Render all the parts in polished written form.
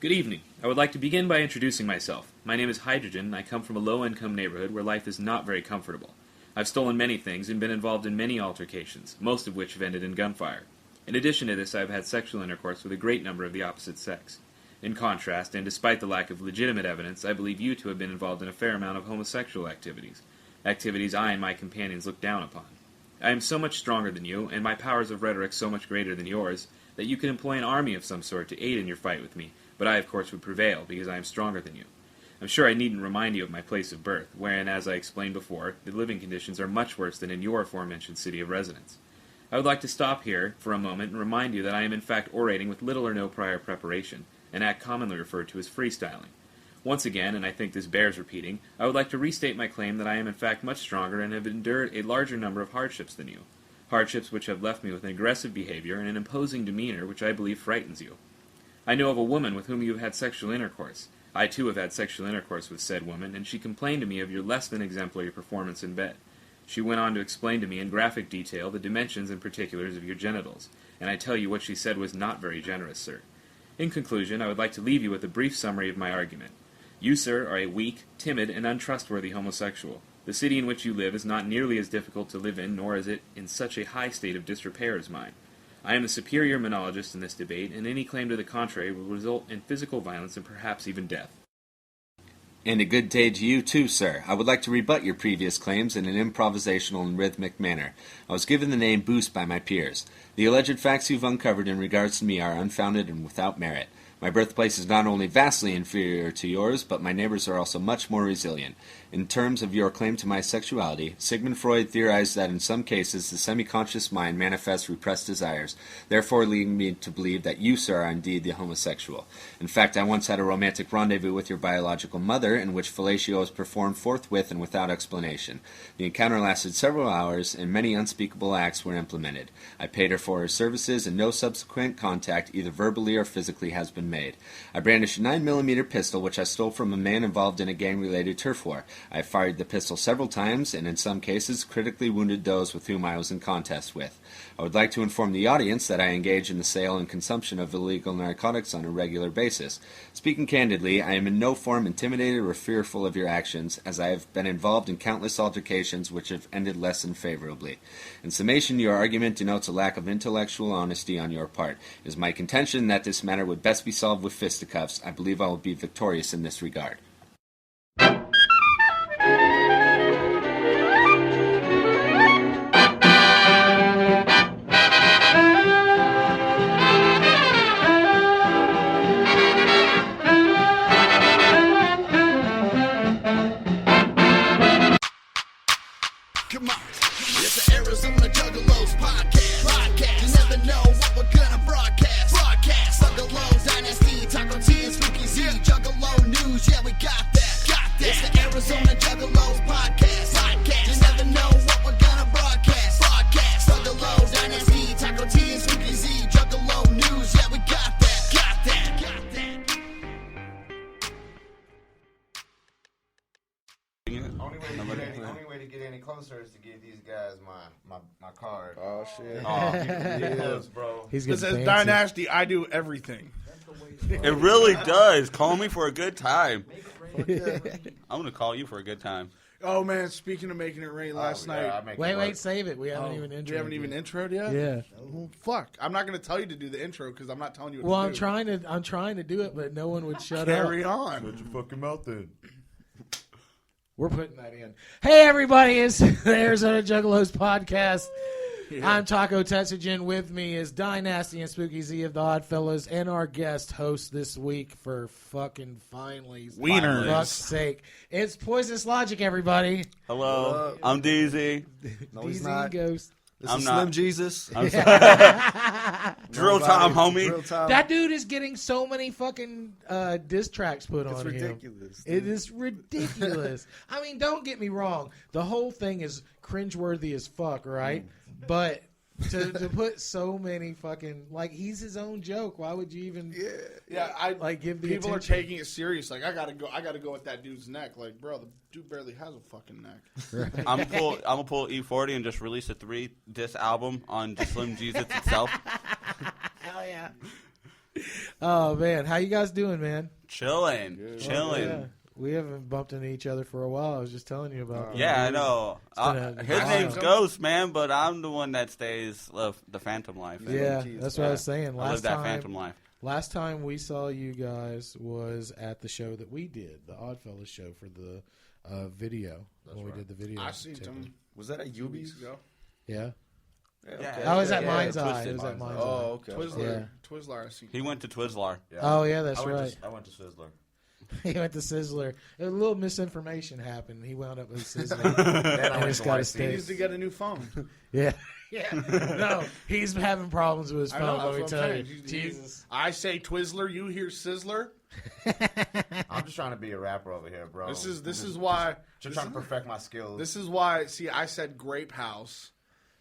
Good evening. I would like to begin by introducing myself. My name is Hydrogen, and I come from a low-income neighborhood where life is not very comfortable. I've stolen many things and been involved in many altercations, most of which have ended in gunfire. In addition to this, I have had sexual intercourse with a great number of the opposite sex. In contrast, and despite the lack of legitimate evidence, I believe you to have been involved in a fair amount of homosexual activities. Activities I and my companions look down upon. I am so much stronger than you, and my powers of rhetoric so much greater than yours, that you can employ an army of some sort to aid in your fight with me, but I, of course, would prevail, because I am stronger than you. I'm sure I needn't remind you of my place of birth, wherein, as I explained before, the living conditions are much worse than in your aforementioned city of residence. I would like to stop here for a moment and remind you that I am in fact orating with little or no prior preparation, an act commonly referred to as freestyling. Once again, and I think this bears repeating, I would like to restate my claim that I am in fact much stronger and have endured a larger number of hardships than you. Hardships which have left me with an aggressive behavior and an imposing demeanor which I believe frightens you. I know of a woman with whom you have had sexual intercourse. I too have had sexual intercourse with said woman, and she complained to me of your less than exemplary performance in bed. She went on to explain to me in graphic detail the dimensions and particulars of your genitals, and I tell you what she said was not very generous, sir. In conclusion, I would like to leave you with a brief summary of my argument. You, sir, are a weak, timid, and untrustworthy homosexual. The city in which you live is not nearly as difficult to live in, nor is it in such a high state of disrepair as mine. I am the superior monologist in this debate, and any claim to the contrary will result in physical violence and perhaps even death. And a good day to you, too, sir. I would like to rebut your previous claims in an improvisational and rhythmic manner. I was given the name Boost by my peers. The alleged facts you've uncovered in regards to me are unfounded and without merit. My birthplace is not only vastly inferior to yours, but my neighbors are also much more resilient. In terms of your claim to my sexuality, Sigmund Freud theorized that in some cases the semi-conscious mind manifests repressed desires, therefore leading me to believe that you, sir, are indeed the homosexual. In fact, I once had a romantic rendezvous with your biological mother, in which fellatio was performed forthwith and without explanation. The encounter lasted several hours, and many unspeakable acts were implemented. I paid her for her services, and no subsequent contact, either verbally or physically, has been made. I brandished a 9mm pistol, which I stole from a man involved in a gang-related turf war. I fired the pistol several times, and in some cases critically wounded those with whom I was in contest with. I would like to inform the audience that I engage in the sale and consumption of illegal narcotics on a regular basis. Speaking candidly, I am in no form intimidated or fearful of your actions, as I have been involved in countless altercations which have ended less than favorably. In summation, your argument denotes a lack of intellectual honesty on your part. It is my contention that this matter would best be solved with fisticuffs. I believe I will be victorious in this regard. Come on, it's the Arizona Juggalos podcast. You never know what we're gonna broadcast. Juggalo Dynasty, Taco T, and Spooky Z. Juggalo News, yeah, we got that. It's the Arizona Juggalos podcast. You never know what we're gonna broadcast. Juggalo Dynasty, Taco T, and Spooky Z. Juggalo News, yeah, we got that. Only way to get any closer is to give these guys my card. Oh shit! Yes, bro. He's This getting is fancy. Dynasty. I do everything. It really does. Call me for a good time. I'm going to call you for a good time. Oh man! Speaking of making it rain, last night. Wait, save it. We haven't even introed. We haven't even introed yet. Yeah. Well, fuck! I'm not going to tell you to do the intro because I'm not telling you. What Well, to I'm trying to do it, but no one would shut Carry up. on. Shut your fucking mouth then. We're putting that in. Hey, everybody! It's the Arizona Juggalos podcast. I'm Taco Tetsugen. With me is Dynasty and Spooky Z of the Oddfellows, and our guest host this week for fucking finally. Wieners. For fuck's sake. It's Poizonous Logik, everybody. Hello. I'm DZ. No, he's DZ not. Ghost. This I'm is not. Slim Jesus. I'm sorry. Drill time, homie. Drill time. That dude is getting so many fucking diss tracks put on It's him. ridiculous. It is ridiculous. I mean, don't get me wrong. The whole thing is cringeworthy as fuck, right? But to put so many fucking, like, he's his own joke. Why would you even I like give the people attention? are taking it serious. Like I gotta go at that dude's neck. Like, bro, the dude barely has a fucking neck. I'm gonna pull E40 and just release a 3-disc album on just Slim Jesus itself. Hell yeah. Oh man, how you guys doing, man? Chilling. Yeah. We haven't bumped into each other for a while. I was just telling you about. Yeah, I know. been a His while. name's Ghost, man, but I'm the one that stays the Phantom life. Yeah, that's what I was saying. I live that Phantom life. Last time we saw you guys was at the show that we did, the Oddfellas show for the video. We did the video. I seen him. Was that at Ubi's? ago. Yeah. Yeah. I was at Mind's Twisted. Eye. It was at Mind's Eye. Oh, okay. Twizzler, I seen. He went to Twizzler. Yeah. Oh yeah, that's right. I went to Sizzler. He went to Sizzler. A little misinformation happened. He wound up with Sizzler. Then I and went he's to got a YC. He steak. needs to get a new phone. Yeah. No, he's having problems with his I phone. know, Let me that's what tell I'm you. saying. Jesus. I say Twizzler, you hear Sizzler. I'm just trying to be a rapper over here, bro. This is why. Just trying to perfect my skills. This is why. See, I said Grape House,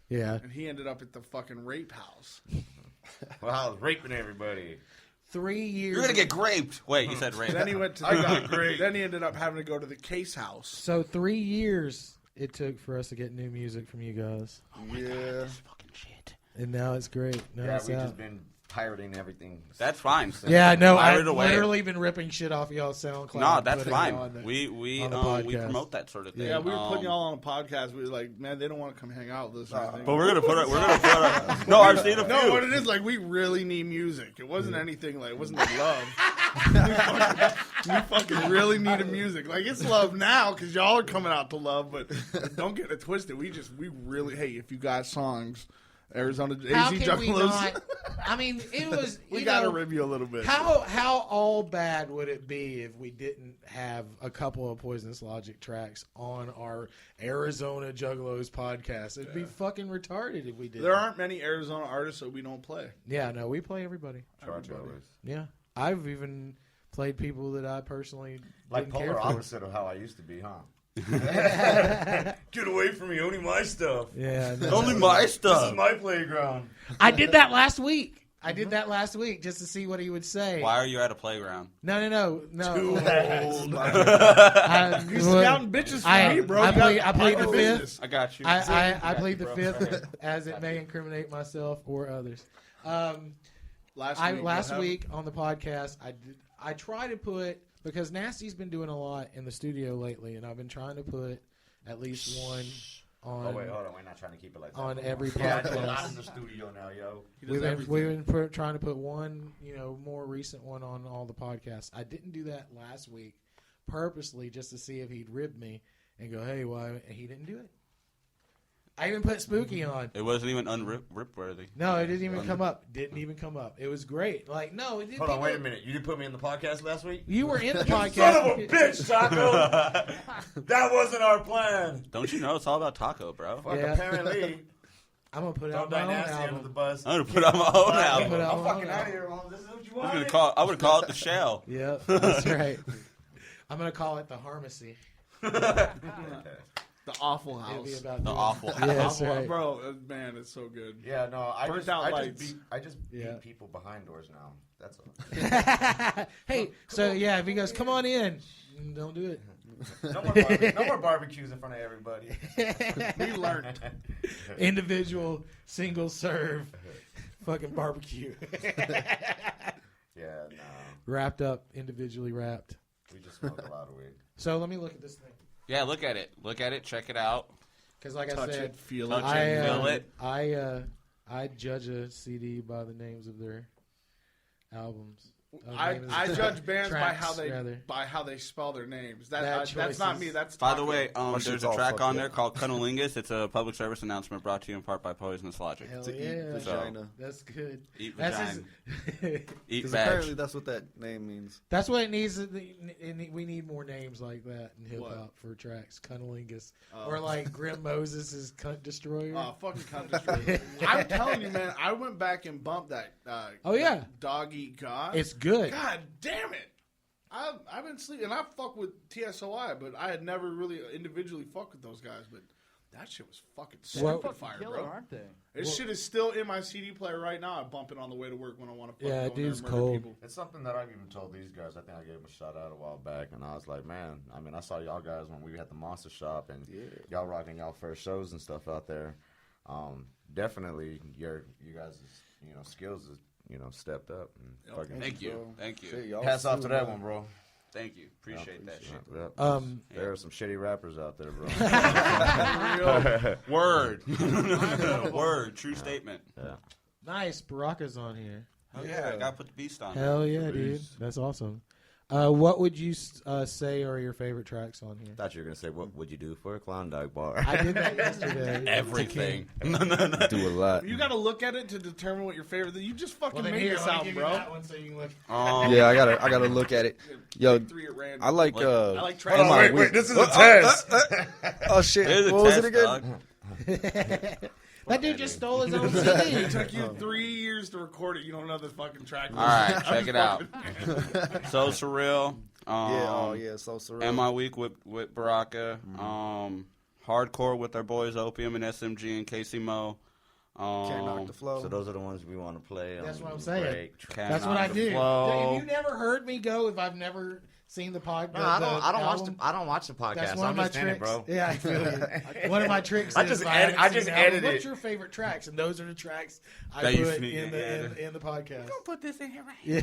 Yeah. and he ended up at the fucking Rape House. Well, I was raping everybody. 3 years. You're gonna get graped. Wait, you said rape. Then he went to. I got great. Then he ended up having to go to the Case House. So 3 years it took for us to get new music from you guys, Yeah. and now it's great. Now Yeah, it's we've out. just been pirating everything. That's fine. Yeah, no, Fire I've it away. literally been ripping shit off y'all's SoundCloud. No, and that's putting it fine. on the- We on the we podcast. promote that sort of thing. Yeah, we were putting y'all on a podcast. We were like, man, they don't want to come hang out with us. Or anything. But we're gonna put it. No, I've seen a few. No, what it is, like, we really need music. It wasn't anything like, it wasn't like love. we fucking really needed music. Like, it's love now because y'all are coming out to love, but don't get it twisted. We really, hey, if you got songs, Arizona How AZ can we Juggalos, not? I mean, it was. we you got to know, rib you a little bit. How all bad would it be if we didn't have a couple of Poizonous Logik tracks on our Arizona Juggalos podcast? It'd be fucking retarded if we did. There aren't many Arizona artists that we don't play. Yeah, no, we play everybody. Yeah, I've even played people that I personally Like didn't care polar for. opposite of how I used to be, huh? Get away from me, only my stuff. Yeah, no. Only my This stuff. is my playground. I did that last week. I did that last week just to see what he would say. Why are you at a playground? No. Too old. I, You're scouting bitches for I- me, bro. I You play- got I played other the fifth. business. I got you. I plead the fifth as it may incriminate myself or others. Last week on the podcast, I try to put, because Nasty's been doing a lot in the studio lately, and I've been trying to put at least one on Oh, wait, hold on. We're not trying to keep it like that. on every Yeah, I do a lot podcast. in the studio now, yo. We've been trying to put one, more recent one on all the podcasts. I didn't do that last week purposely just to see if he'd rib me and go, hey, why? And he didn't do it. I even put Spooky on. It wasn't even unrip-worthy. No, it didn't even come up. Didn't even come up. It was great. Like, no, it didn't. Hold on, wait a minute. You didn't put me in the podcast last week? You were in the podcast. Son of a bitch, Taco! That wasn't our plan. Don't you know it's all about taco, bro? Fuck, Yeah. apparently. I'm gonna put Don't out my own Dynasty under the album. bus. I'm gonna put out my own Put album. out I'm my fucking own out of album. here, Mom. This is what you I want. would call it the Shell. Yeah, that's right. I'm gonna call it the Harmacy. The Awful It'll be House. about The doing- awful Yeah, house. that's Awful- right. Bro, man, it's so good. Yeah, no, I Burnt just, out I just lights. beat, Yeah. people behind doors now. That's all. Hey, so yeah, if he goes, come on in, don't do it. No more barbecues in front of everybody. We learned. Individual, single serve, fucking barbecue. Yeah, no. Wrapped up, individually wrapped. We just smoke a lot of weed. So let me look at this thing. Yeah, look at it. Look at it. Check it out. Because like Touch I said, it, feel Touch it. it. Feel it. I judge a CD by the names of their albums. I judge bands by how Tracks, they spell their names. Bad That's not choices. me. That's By the Taco. way, shit's there's a all track fucked on up. there called Cunnilingus. It's a public service announcement brought to you in part by Poizonous Logik. Hell To eat yeah. vagina. That's good. Eat That's vagina. his, Eat Because vag. apparently that's what that name means. that's what it needs. We need more names like that in hip hop What? for tracks. Cunnilingus. Or like Grim Moses is Cunt Destroyer. Oh, fucking cunt destroyer. I'm telling you, man. I went back and bumped that. Oh, yeah. that Dog Eat God. It's good. God damn it! I've been sleeping, and I fuck with TSOI, but I had never really individually fucked with those guys. But that shit was fucking super fire, bro. aren't they? This shit is still in my CD player right now. I bump it on the way to work when I want to. Yeah, fucking go in dude's there and murder cold. people. It's something that I've even told these guys. I think I gave them a shout out a while back, and I was like, man, I mean, I saw y'all guys when we had the Monster Shop, and y'all rocking y'all first shows and stuff out there. Definitely, you guys' skills stepped up. And fucking Thank you. Thank you. Shit, y'all hats off too, to that man. one, bro. Thank you. Appreciate that shit. Yep. There are some shitty rappers out there, bro. Word. Word. True statement. Yeah. Nice. Baraka's on here. Oh, yeah. I got to put the beast on. Hell yeah, dude. That's awesome. What would you say are your favorite tracks on here? I thought you were going to say, what would you do for a Klondike bar? I did that yesterday. Everything. Do a lot. You got to look at it to determine what your favorite. You just fucking Well, then made here, this let me album, give you bro. that one so you can look. Yeah, I gotta look at it. Yo, Three at random. I like. I like tracks. Hold on, wait, this is a test. Oh shit! It is a What was test, it again? dog. That dude just stole his own CD. It took you 3 years to record it. You don't know the fucking track. All right. Check it out. So Surreal. So surreal. Am I Weak with Baraka. Hardcore with our boys Opium and SMG and Casey Mo. Can't knock the flow. So those are the ones we want to play. That's on what I'm the saying. break. That's what I do. Flow. Have you never heard me go if I've never seen the podcast? No, I don't watch the podcast. That's one I'm of my just in tricks, it, bro. Yeah, I feel you. One of my tricks I is just if haven't I seen just the album, edited what's it. your favorite tracks? And those are the tracks I That you put sneak in in. the podcast. Put this in here right Yeah.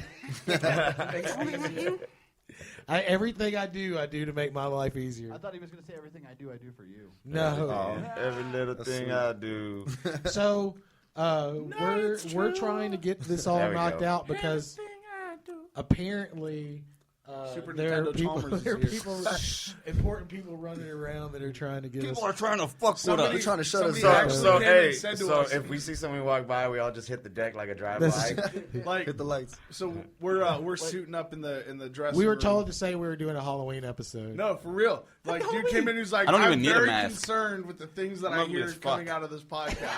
Everything I do to make my life easier. I thought he was going to say everything I do for you. No. Every little thing sweet. I do. So we're trying to get this all There we knocked go. out because apparently Super there are Nintendo people, Chalmers is there are here. people, important people running around that are trying to get us. People are trying to fuck with Somebody- us. They're trying to shut us somebody up. actually So came hey, and said to so us, if we see someone walk by, we all just hit the deck like a drive-by. like, Hit the lights. so we're suiting up in the dress. We were room. told to say we were doing a Halloween episode. No, for real. Like, dude came in and was like, I don't I'm even need a very mask. concerned with the things that I'm I ugly hear as fuck. coming out of this podcast.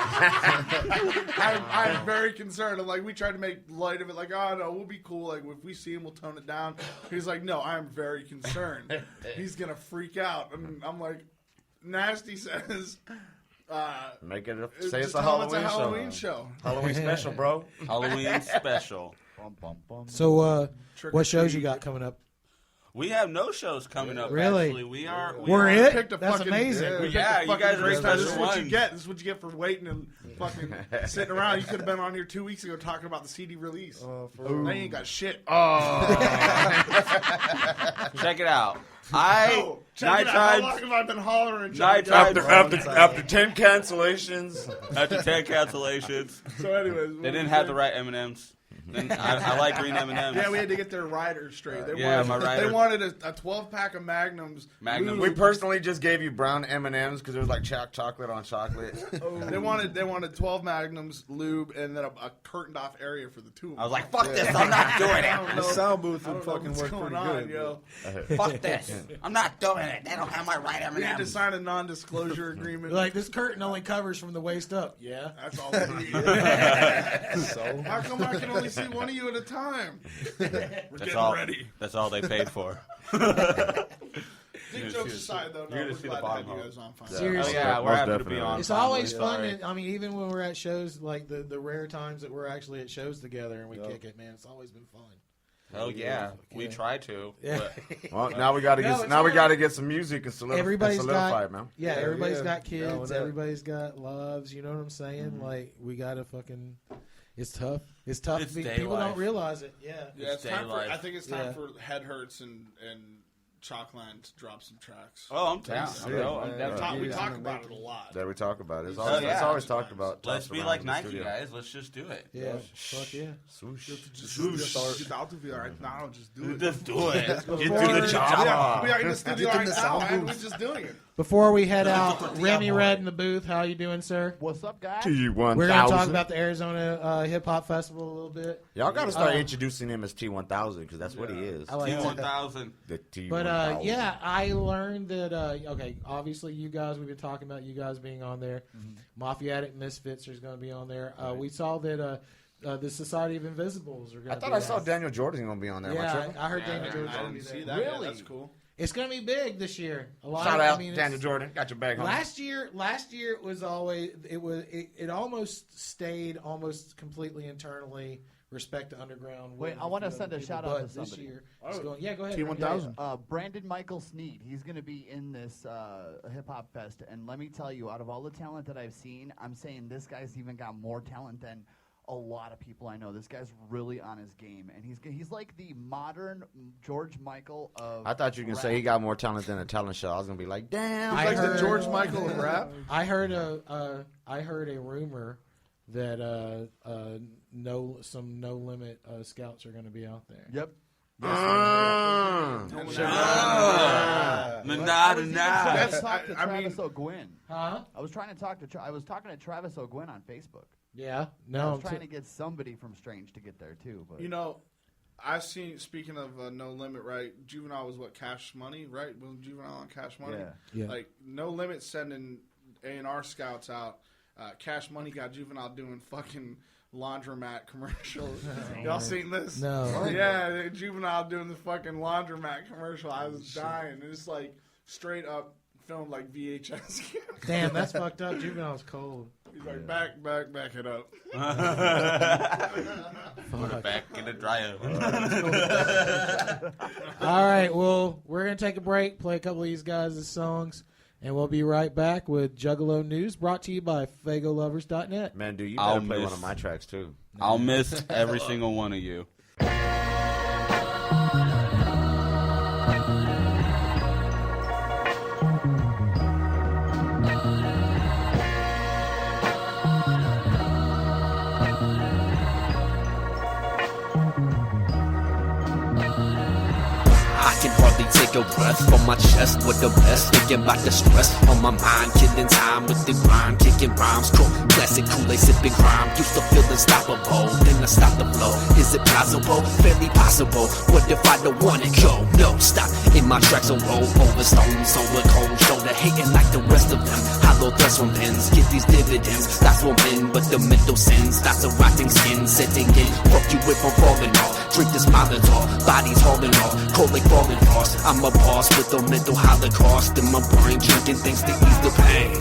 I'm very concerned. I'm like, we tried to make light of it. Like, oh, no, we'll be cool. Like, if we see him, we'll tone it down. He's like, no, I'm very concerned. He's going to freak out. And I'm like, Nasty says... Make it just say it's a tell him Halloween, show. Halloween special, bro. Halloween special. So Trick what or shows treat. you got coming up? We have no shows coming up. Really? Actually, we are. We're are- it? Picked a That's fucking, amazing. we picked Yeah, a you fucking guys are great the time. This is special what you ones. get. This is what you get for waiting and fucking sitting around. You could have been on here 2 weeks ago talking about the CD release. Now you ain't got shit. Check it out. I Check it night out. How long times have I been hollering? Night Chuck? times After 10 cancellations. after 10 cancellations. So, anyways, They didn't have the right M&Ms. And I like green M&Ms. Yeah, we had to get their riders straight. They Yeah, wanted, my rider- They wanted a 12-pack of Magnums. Magnum. lube. We personally just gave you brown M&Ms because it was like chocolate on chocolate. They wanted 12 Magnums, lube, and then a curtained-off area for the two of them. I was like, fuck this, I'm not doing I it. don't The know. sound booth I would don't know fucking what's work going pretty on, good. yo. Fuck this. I'm not doing it. They don't have my right We had to M&Ms. sign a non-disclosure agreement. Like this curtain only covers from the waist up. Yeah. That's all we need. So How come I can only see one of you at a time? We're That's getting all. ready. That's all they paid for. Dick jokes aside, though, no, you're gonna we're see the glad to bottom have you hole. guys on. Fine. Seriously. Oh yeah, we're Most happy to be definitely. on. It's finally. always fun. Sorry. I mean, even when we're at shows, like the rare times that we're actually at shows together and we kick it, man, it's always been fun. Hell yeah, we try to. Yeah. But Well, now we got to No, get it's now we all got to get some music and Everybody's solidify got it, man. Yeah, Yeah, everybody's yeah. got Down kids. with that. Everybody's got loves. You know what I'm saying? Like we gotta fucking. It's tough. It's tough. It's People day don't life. realize it. Yeah. Yeah, it's Day time for. life. I think it's time Yeah. for Head Hurts and Chalkline to drop some tracks. oh, I'm down. I'm man. definitely. We talk about it a lot. That we talk about. It's Oh, always, yeah. it's always talked about. Let's tossed be around like in the Nike, studio. guys. Let's just do it. Yeah. Fuck yeah. Swoosh. Get out of here right now. Just do it. Just do it. Get Before- to the job. We are in the studio Get in right the now, sound man. booth. We're just doing it. Before we head out, Remy Red in the booth. How you doing, sir? What's up, guys? We're going to talk about the Arizona Hip Hop Festival a little bit. Y'all got to start introducing him as T1000 because that's what he is. I like that. T1000. The T1000. But yeah, I learned that. Okay, obviously you guys. We've been talking about you guys being on there. Mafia Addict Misfits is going to be on there. We saw that the Society of Invisibles are going to. I thought I saw Daniel Jordan going to be on there. Am I Yeah, tripping? I heard Daniel Jordan's I going to be didn't there. see that. Yeah, Really? that's cool. It's going to be big this year. A lot. Shout of, out I mean, Daniel Jordan. Got your bag, homie. Last year it was always it almost stayed almost completely internally. Respect to underground. Wait, I want to send a shout out to somebody. This year, it's going, yeah, go ahead. T1000. Brandon Michael Sneed. He's going to be in this hip hop fest, and let me tell you, out of all the talent that I've seen, I'm saying this guy's even got more talent than a lot of people I know. This guy's really on his game, and he's like the modern George Michael of. I thought you were gonna say he got more talent than a talent show. I was gonna be like, damn. He's like the George Michael of rap. I heard a rumor that some No Limit scouts are going to be out there. Yep. Nah. Travis O'Gwen. Huh? I was trying to talk to. I was talking to Travis O'Gwen on Facebook. Yeah. I No. was trying to get somebody from Strange to get there too. But You know, I've seen. Speaking of No Limit, right? Juvenile was what, Cash Money, right? Wasn't Juvenile on Cash Money? Yeah. Like No Limit sending A&R scouts out. Cash Money got Juvenile doing fucking laundromat commercials. Y'all seen this? No. Yeah, Juvenile doing the fucking laundromat commercial. I was dying. It's like straight up filmed like VHS. Damn, that's fucked up. Juvenile's cold. He's like, back it up. Put it back in the dryer. All right, well, we're going to take a break, play a couple of these guys' songs, and we'll be right back with Juggalo News, brought to you by FagoLovers.net. Man, dude, you better play one of my tracks, too. I'll miss every single one of you. I can hardly take a breath from my chest with the best. Thinking about the stress on my mind, killing time with the grind, kicking rhymes, cool, classic Kool-Aid sipping crime. Used to feel unstoppable, then I stopped the flow. Is it plausible? Fairly possible. What if I don't wanna go? No, stop. In my tracks on roll over stones, on with cold shoulder, hating like the rest of them. Hollow threats from pens, get these dividends. That's for men, but the mental sins. That's a rotting skin setting in. Fuck you if I'm falling off. Drink this Molotov, bodies hauling off, cold like falling frost. I'm a boss with a mental holocaust in my brain, drinking things to ease the pain.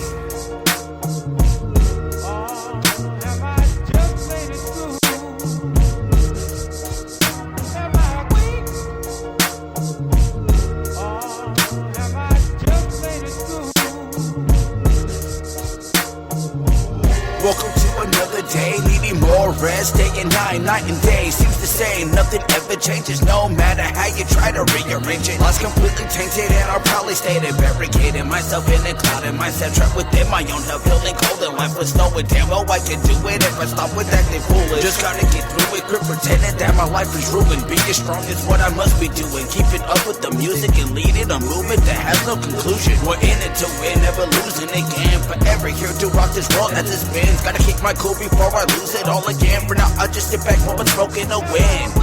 Welcome to another day, needing more rest. Day and night and day seems the same. Nothing ever changes, no matter how you try to rearrange it. Life's completely tainted and I'll probably stay there, barricading myself in a cloud and myself trapped within my own hell, feeling cold and life was snowing. Damn, well I can do it if I stop with acting foolish. Just gotta get through it, quit pretending that my life is ruined. Being strong is what I must be doing, keeping up with the music and leading a movement that has no conclusion. We're in it to win, never losing again. Forever here to rock this world as it spins. Gotta keep my cool before I lose it all again. For now, I just sit back while I'm smoking a wind.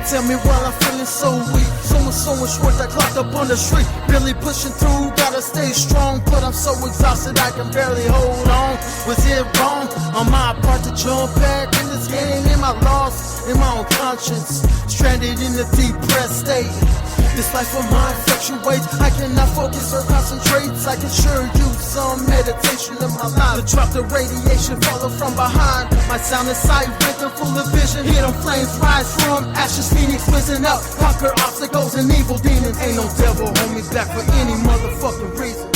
Tell me while I'm feeling so weak. Someone so much work I clocked up on the street. Really pushing through, gotta stay strong. But I'm so exhausted I can barely hold on. Was it wrong on my part to jump back in this game? Am I lost in my own conscience? Stranded in a depressed state. This life of mine fluctuates. I cannot focus or concentrate. I can sure use some meditation in my life. To drop the radiation, follow from behind. My sound is sight, rhythm full of vision. Hear them flames rise from ashes. Phoenix risen up, conquer obstacles and evil demons. Ain't no devil hold me back for any motherfucking reason.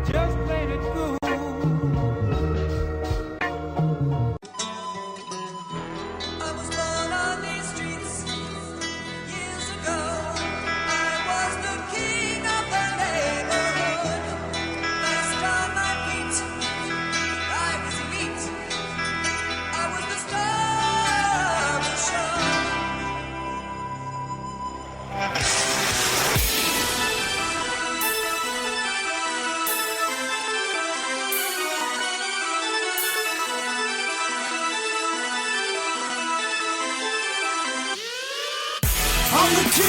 Just played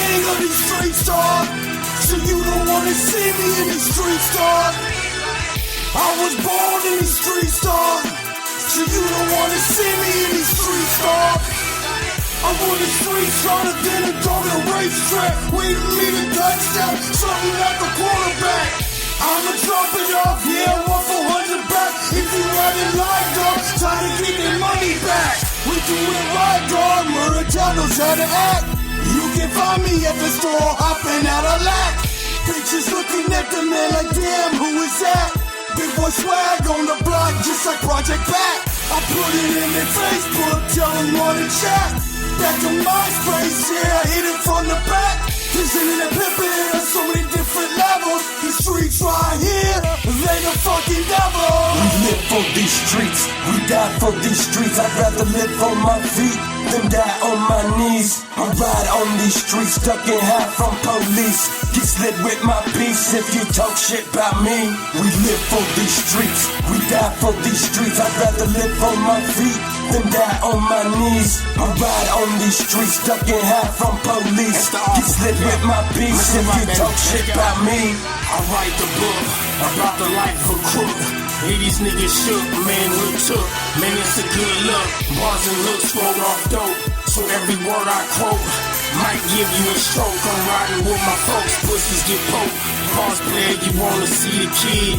king of these streets, dog. So you don't wanna see me in these streets, dog. I was born in these streets, dog. So you don't wanna see me in these streets, dog. I'm on the streets trying to get a dog at a racetrack. Wait a minute, touchdown, something like a quarterback. I'ma drop it off, yeah, 1 400 back. If you ride it like dog, try to get that money back. We do it right, dog. Murder knows how to act. You can find me at the store, hopping out of lack. Bitches looking at the man like, damn, who is that? Big boy swag on the block, just like Project Bat. I put it in their Facebook, tell them what to chat. Back to MySpace, yeah, hit it from the back. Presenting and pimping on so many different levels. The streets right here, they the fucking devil. We live for these streets, we die for these streets. I'd rather live on my feet than die on my knees. I ride on these streets, stuck in half from police. Get slid with my piece if you talk shit about me. We live for these streets, we die for these streets. I'd rather live on my feet than die on my knees. I ride on these streets, stuck in half from police. Get slid with my piece if you talk shit about me. I write the book about the life of a crook. Hey, these niggas shook, man, look took. Man, it's a good look. Bars and looks rolled off dope. So every word I quote might give you a stroke. I'm riding with my folks, pussies get poked. Pause player, you wanna see the kid.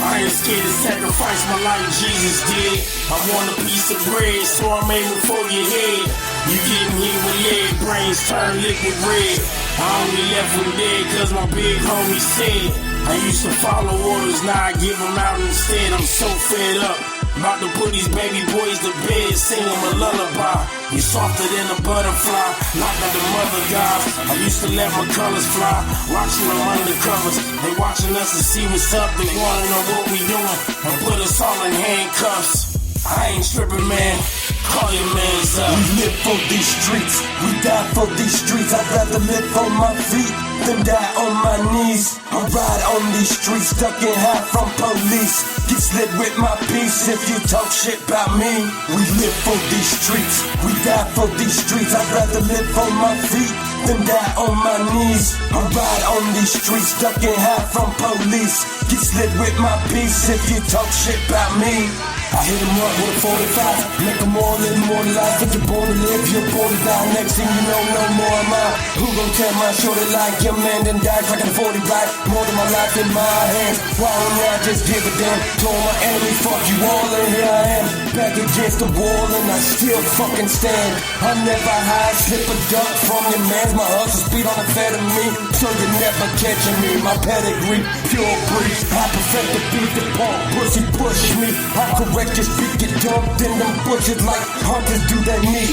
I ain't scared to sacrifice my life, Jesus did. I want a piece of bread, so I'm aiming for your head. You getting hit with lead, brains turn liquid red. I only left him dead cause my big homie said. I used to follow orders, now I give them out instead. I'm so fed up, about to put these baby boys to bed, sing them a lullaby. You softer than a butterfly, like the mother guys. I used to let my colors fly, watching them undercovers. They watching us to see what's up, they wanna know what we doing, and put us all in handcuffs. I ain't tripping, man. Call your mans up. We live for these streets, we die for these streets. I'd rather live on my feet than die on my knees. I ride on these streets, stuck in half from police. Get slid with my piece if you talk shit about me. We live for these streets, we die for these streets. I'd rather live on my feet than die on my knees. I ride on these streets, stuck in half from police. Get slid with my piece if you talk shit about me. I hit him up with a 45, make them all live more life. If you're born to live, you're born to die. Next thing you know, no more am I. Who gon' tell my shorty like your man then died? Cracking 40 right, more than my life in my hands. Why don't I just give a damn? Told my enemy, fuck you all, and here I am. Back against the wall, and I still fucking stand. I never hide, slip a duck from your mans. My hustle speed on the amphetamine, so you're never catching me. My pedigree, pure breed. I perfect the beat, the punk pussy push me. I correct just beat get dumped in them bushes like hunters do that me.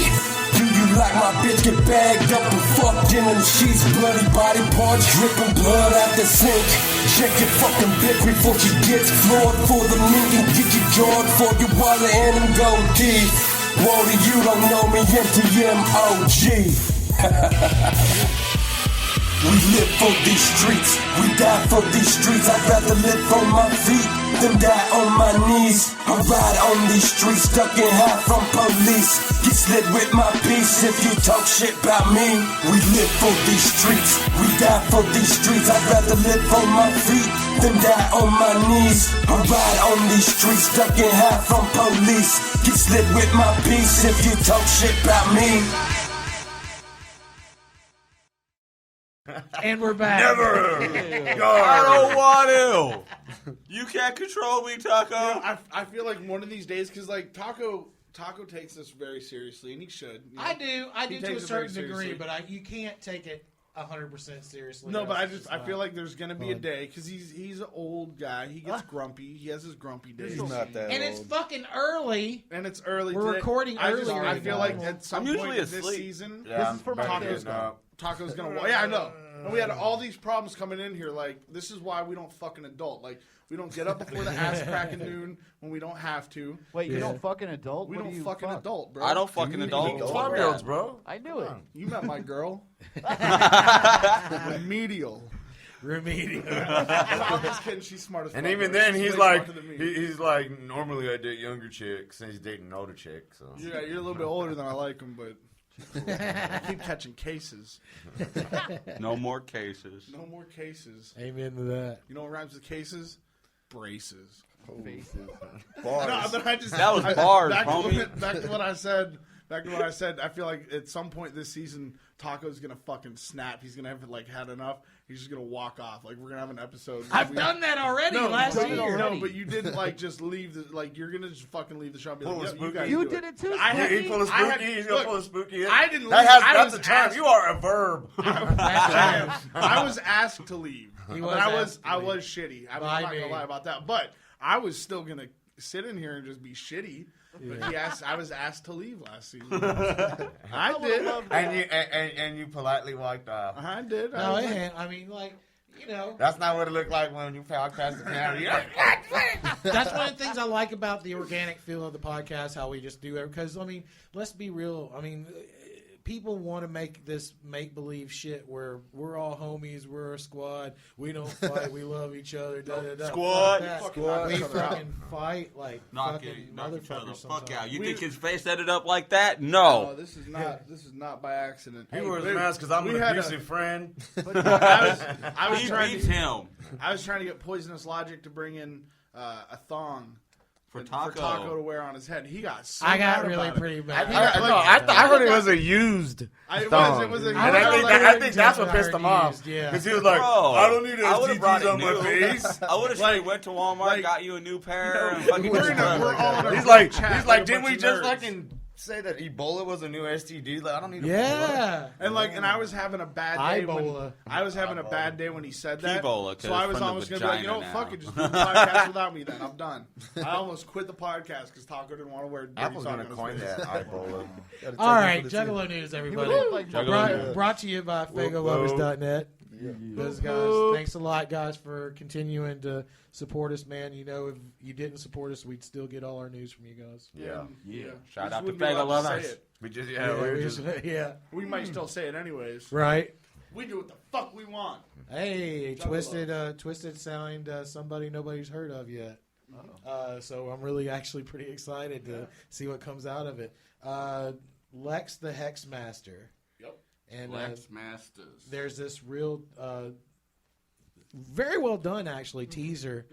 Do you like my bitch get bagged up and fucked in them sheets? Bloody body parts dripping blood out the sink. Check your fucking bitch before she gets floored for the mink and get you jawed for your wallet and them gold teeth. Whoa, you don't know me, MTMOG. We live for these streets, we die for these streets. I'd rather live on my feet than die on my knees. I ride on these streets, stuck in half from police. Get slid with my piece if you talk shit about me. We live for these streets, we die for these streets. I'd rather live on my feet than die on my knees. I ride on these streets, stuck in half from police. Get slid with my piece if you talk shit about me. And we're back. Never. I don't want to. You can't control me, Taco. I feel like one of these days, because like Taco takes this very seriously, and he should. You know? I do He to a takes it certain very degree, seriously. but you can't take it 100% seriously. No, but That's I feel like there's gonna be a fun. day because he's an old guy. He gets grumpy. He has his grumpy days. He's not that And old. it's fucking early. And it's early. We're today. recording I just- earlier I feel like tonight. at some I'm point usually this asleep. season, Yeah, This is for my Taco's kid. Taco's gonna. Yeah, I know. And we had all these problems coming in here. Like, this is why we don't fucking adult. Like, we don't get up before the ass crack at noon when we don't have to. Wait, you don't fucking adult? We What don't do you fucking fuck? adult, bro. I don't fucking adult. 12-year-olds, bro. I knew it. You met my girl. Remedial. Remedial. I'm just kidding. She's smart as fuck. And even bro. then, She's he's way like, smarter than me. he's like, normally I date younger chicks, and he's dating an older chick. So Yeah, you're a little bit older than I like him, but Keep catching cases. No more cases. No more cases. Amen to that. You know what rhymes with cases? Braces. Faces. Bars. No, but I just, That was bars, back homie. back to what I said. Back to what I said. I feel like at some point this season, Taco's gonna fucking snap. He's gonna have like had enough. He's just gonna walk off. Like we're gonna have an episode. I've done that already last year. No, but you didn't like just leave. You're gonna just fucking leave the show. And be like, Pull a "Yep, you guys You do did it too. I had, He pull a I had- spooky. He's look, gonna pull a spooky. I didn't leave. That's a term. You are a verb. I was asked to leave. He But was I asked to leave. was shitty. I'm By not me. gonna lie about that. But I was still gonna sit in here and just be shitty. But I was asked to leave last season. I did. And you politely walked off. I did. No, I mean, like, you know. That's not what it looked like when you walked past the camera. You're like, That's one of the things I like about the organic feel of the podcast, how we just do it. Because, I mean, let's be real. I mean, people want to make this make-believe shit where we're all homies, we're a squad, we don't fight, we love each other, da-da-da. Squad. Fuck that. Squad. We fucking fight like Knock fucking each other the motherfuckers fuck sometimes. out. You think his face ended up like that? No. This is not by accident. He wears a mask because I'm an abusive friend. I was He trying beats to, him. I was trying to get Poizonous Logik to bring in a thong For Taco. to wear on his head. He got so I got mad really about it. pretty bad. I heard it was a used thong. It was a And I think that's what pissed him off. Yeah. Because he was like, Bro, I don't need I would've brought STDs it on my new. face. I would have straight went to Walmart, got you a new pair, and fucking We're all in a He's like, chat like a didn't bunch we of just nerds. fucking say that Ebola was a new STD? Like, I don't need Yeah. And I was having a bad day. Ebola. I was having a bad day when he said that. Ebola, 'cause so I it's was from the almost gonna be like, you know what, vagina fuck now. it, just do the podcast without me. Then I'm done. I almost quit the podcast because Taco didn't want to wear. dirty Apple's song gonna on coin his face. that Ebola. All right, Juggalo News, everybody. Juggalo Brought to you by FagoLovers.net. Those guys, thanks a lot, guys, for continuing to support us, man. You know, if you didn't support us, we'd still get all our news from you guys. Yeah. Shout We out to wouldn't be allowed Fago say Lovers. it. We just Yeah. We might still say it anyways. Right. We do what the fuck we want. Hey, Twisted signed somebody nobody's heard of yet. So I'm really actually pretty excited to see what comes out of it. Lex the Hex Master. Yep. And Lex Masters. there's this real, very well done actually teaser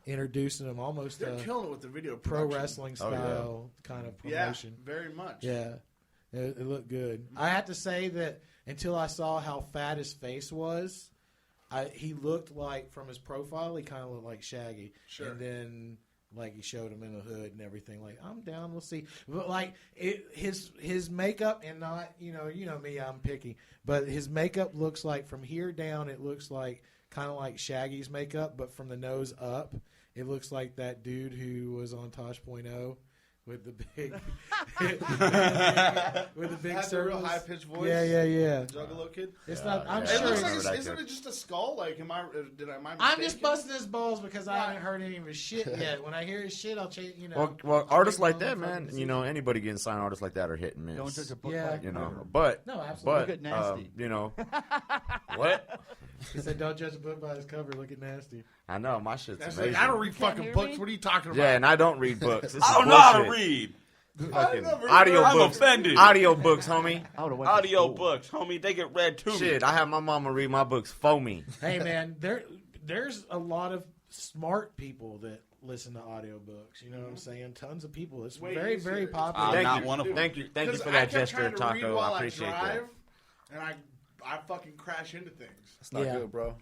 introducing him almost They're killing it with the video pro production. wrestling style kind of Yeah, promotion. very much. Yeah, it looked good. I have to say that until I saw how fat his face was, he looked like, from his profile, he kind of looked like Shaggy. Sure. And then, like, he showed him in the hood and everything. Like, I'm down, we'll see. But, like, his makeup, and not, you know me, I'm picky. But his makeup looks like, from here down, it looks like, kind of like Shaggy's makeup, but from the nose up, it looks like that dude who was on Tosh.0. With the big, with the big Had the circles, real high-pitched voice. Yeah. Juggalo kid. It's not. I'm It sure. looks it's- like isn't it just a skull? Like, am I mistaken? I'm just busting his balls because I haven't heard any of his shit yet. When I hear his shit, I'll change. Well, artists like that, man. You know, anybody getting signed artists like that are hit and miss. Don't judge a book Yeah. by its You know, cover. but No, absolutely. Look at Nasty. you know, what? He said, "Don't judge a book by its cover. Look at Nasty." I know my shit's That's amazing. like, I don't read Can't fucking hear books. me? What are you talking about? Yeah, and I don't read books. This I is don't know how to bullshit. read. Fucking never- audio I'm books. offended. Audio books, homie. I would've went to Audio school. books, homie. They get read to me. Shit, I have my mama read my books for me. Hey, man, there's a lot of smart people that listen to audiobooks. You know what I'm saying? Tons of people. It's Wait, very, you very serious? popular. I'm Thank not you. one of them. Thank you for 'Cause that I kept gesture, trying to read Taco. while I appreciate drive, that. And I fucking crash into things. It's not Yeah. good, bro.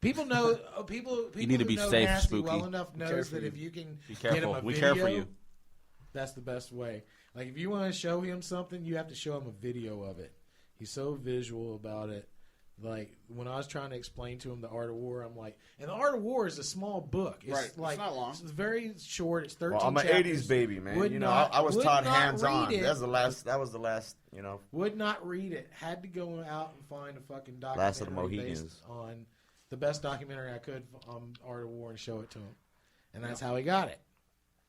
People know. People You need to who be know safe, Nasty Spooky. well enough knows care that for if you can Be get him careful. a We video, care for you. that's the best way. Like, if you want to show him something, you have to show him a video of it. He's so visual about it. Like, when I was trying to explain to him the Art of War, I'm like, and the Art of War is a small book. It's Right. It's like, not long. It's very short. It's 13 Well, I'm an chapters. 80s baby, man. Would You know, not- I was would taught not hands on. read it. That was the last, you know. Would not read it. Had to go out and find a fucking documentary Last of the Mohegans. based on the best documentary I could on Art of War and show it to him. And that's how he got it.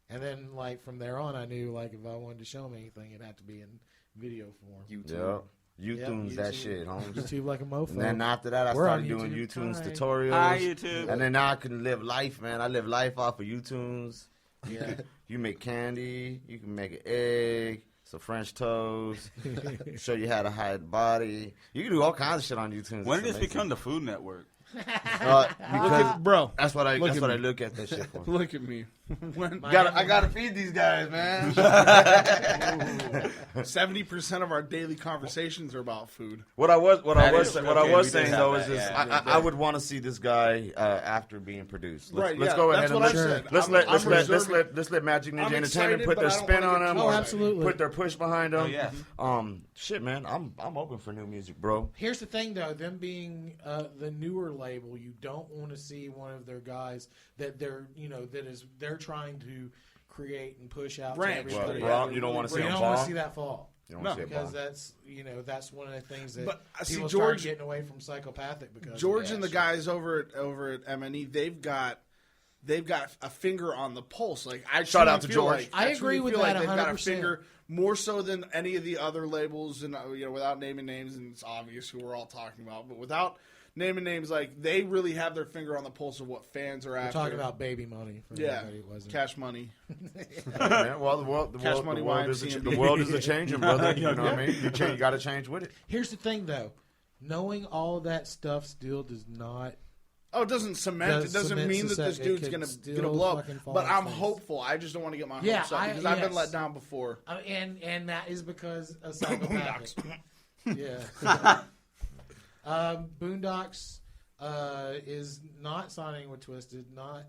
And then, like, from there on, I knew, like, if I wanted to show him anything, it had to be in video form. YouTube. YouTube's that shit, homie. YouTube like a mofo. And then after that, I We're started on doing YouTube. YouTube's Hi. tutorials. Hi, YouTube. And then now I can live life, man. I live life off of YouTube's. Yeah. You make candy. You can make an egg, some French toast, show you how to hide body. You can do all kinds of shit on YouTube. When did this become the Food Network? Because, bro, that's what I look at this shit for. Look at me. I gotta feed these guys, man. 70% of our daily conversations are about food. What I was saying though is that. I would want to see this guy after being produced. Let's go ahead that's and what I said. let's let Magic Ninja Entertainment put their spin on him. absolutely. Put their push behind them. Oh, yeah. Shit, man, I'm open for new music, bro. Here's the thing, though. Them being the newer label, you don't want to see one of their guys that they're trying to create and push out to everybody. Well, you don't want to see You them don't want fall. to see that fall. You don't want to see it Because fall. that's one of the things that But I see people George start getting away from psychopathic because George and the guys over at MNE, they've got a finger on the pulse. Like Shout out to George. I agree with that They've got a 100%. finger more so than any of the other labels, and without naming names, and it's obvious who we're all talking about, but without naming names, like they really have their finger on the pulse of what fans are after. We're talking about baby money. For everybody who wasn't. Cash Money. Man, well, the world is a changing, brother. You know what I mean? You got to change with it. Here's the thing, though. Knowing all of that stuff still does not. Oh, it doesn't cement. It doesn't mean that this dude's gonna blow up. But I'm hopeful. I just don't want to get my hopes up because I've been let down before. And that is because of psychopathic. Yeah. Boondocks is not signing with Twisted. Not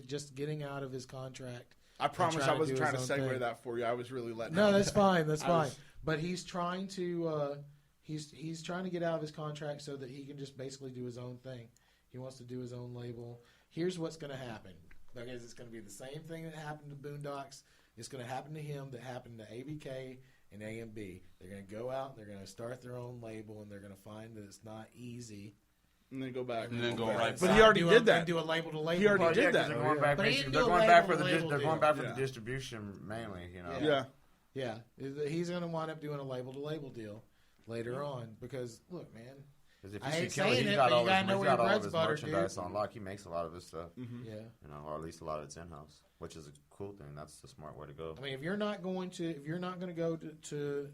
just getting out of his contract. I promise I wasn't trying to segue that for you. I was really letting. No, that's fine. That's fine. But he's trying to he's trying to get out of his contract so that he can just basically do his own thing. He wants to do his own label. Here's what's going to happen. Because it's going to be the same thing that happened to Boondocks. It's going to happen to him that happened to ABK and A&B. They're going to go out and they're going to start their own label and they're going to find that it's not easy. And then go back. And then go right back. But he already did that. Do a label to label. He already did that. They're going back. They're going back for the distribution mainly. Yeah. He's going to wind up doing a label to label deal later on because look, man. Because I if hate you see Killer, saying he's it, got but all you gotta know where your bread's buttered, merchandise dude. on lock. He makes a lot of his stuff. Yeah. Or at least a lot of it's in house, which is a cool thing. That's the smart way to go. I mean, if you're not going to go to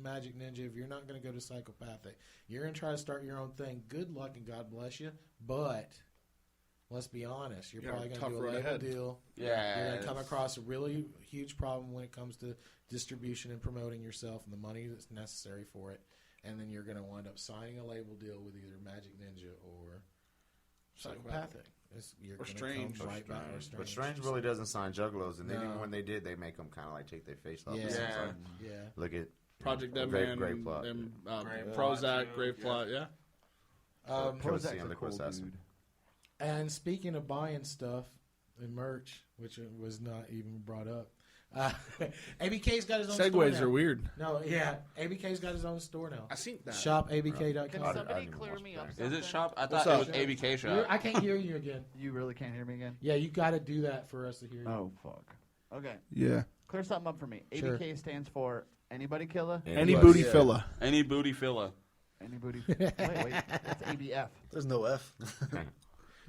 Magic Ninja, if you're not going to go to Psychopathic, you're going to try to start your own thing. Good luck and God bless you. But let's be honest, you're probably going to do a label deal. Yeah, you're going to come across a really huge problem when it comes to distribution and promoting yourself and the money that's necessary for it. And then you're going to wind up signing a label deal with either Magic Ninja or Psychopathic. Or Strange. But Strange really doesn't sign Juggalos, and then even when they did, they make them kind of like take their face off. Yeah. Look at Project Deadman great plot. and Prozac, great plot. Yeah. Prozac's a cool dude. And speaking of buying stuff and merch, which was not even brought up. ABK's got his own store now. Segues are weird. No, yeah. ABK's got his own store now. I seen that. ShopABK.com. Can somebody clear me up? Is it Shop? I What's thought it up? was ABK Shop. I can't hear you again. You really can't hear me again? Yeah, you got to do that for us to hear you. Oh, fuck. Okay. Yeah. Clear something up for me. Sure. ABK stands for Anybody Killer? Any booty filler. Any booty filler. Any booty wait, that's ABF. There's no F.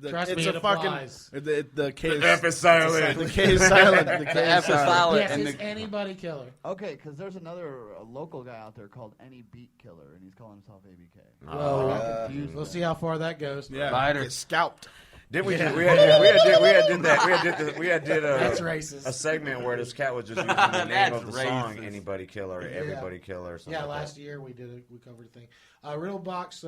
Trust me, it's it a fucking. applies. The K is, F is silent. The K is silent. The K F is silent. Yes, and it's Anybody Killer. Okay, because there's another local guy out there called Any Beat Killer, and he's calling himself ABK. Well, confused we'll with see how far that goes. Yeah. Spider. Get scalped. Did we? Yeah. We had did That's racist. a segment where this cat was just using the name of the song racist. "Anybody Killer" or "Everybody Killer" or something. Yeah, like last year we covered a thing. Riddle Box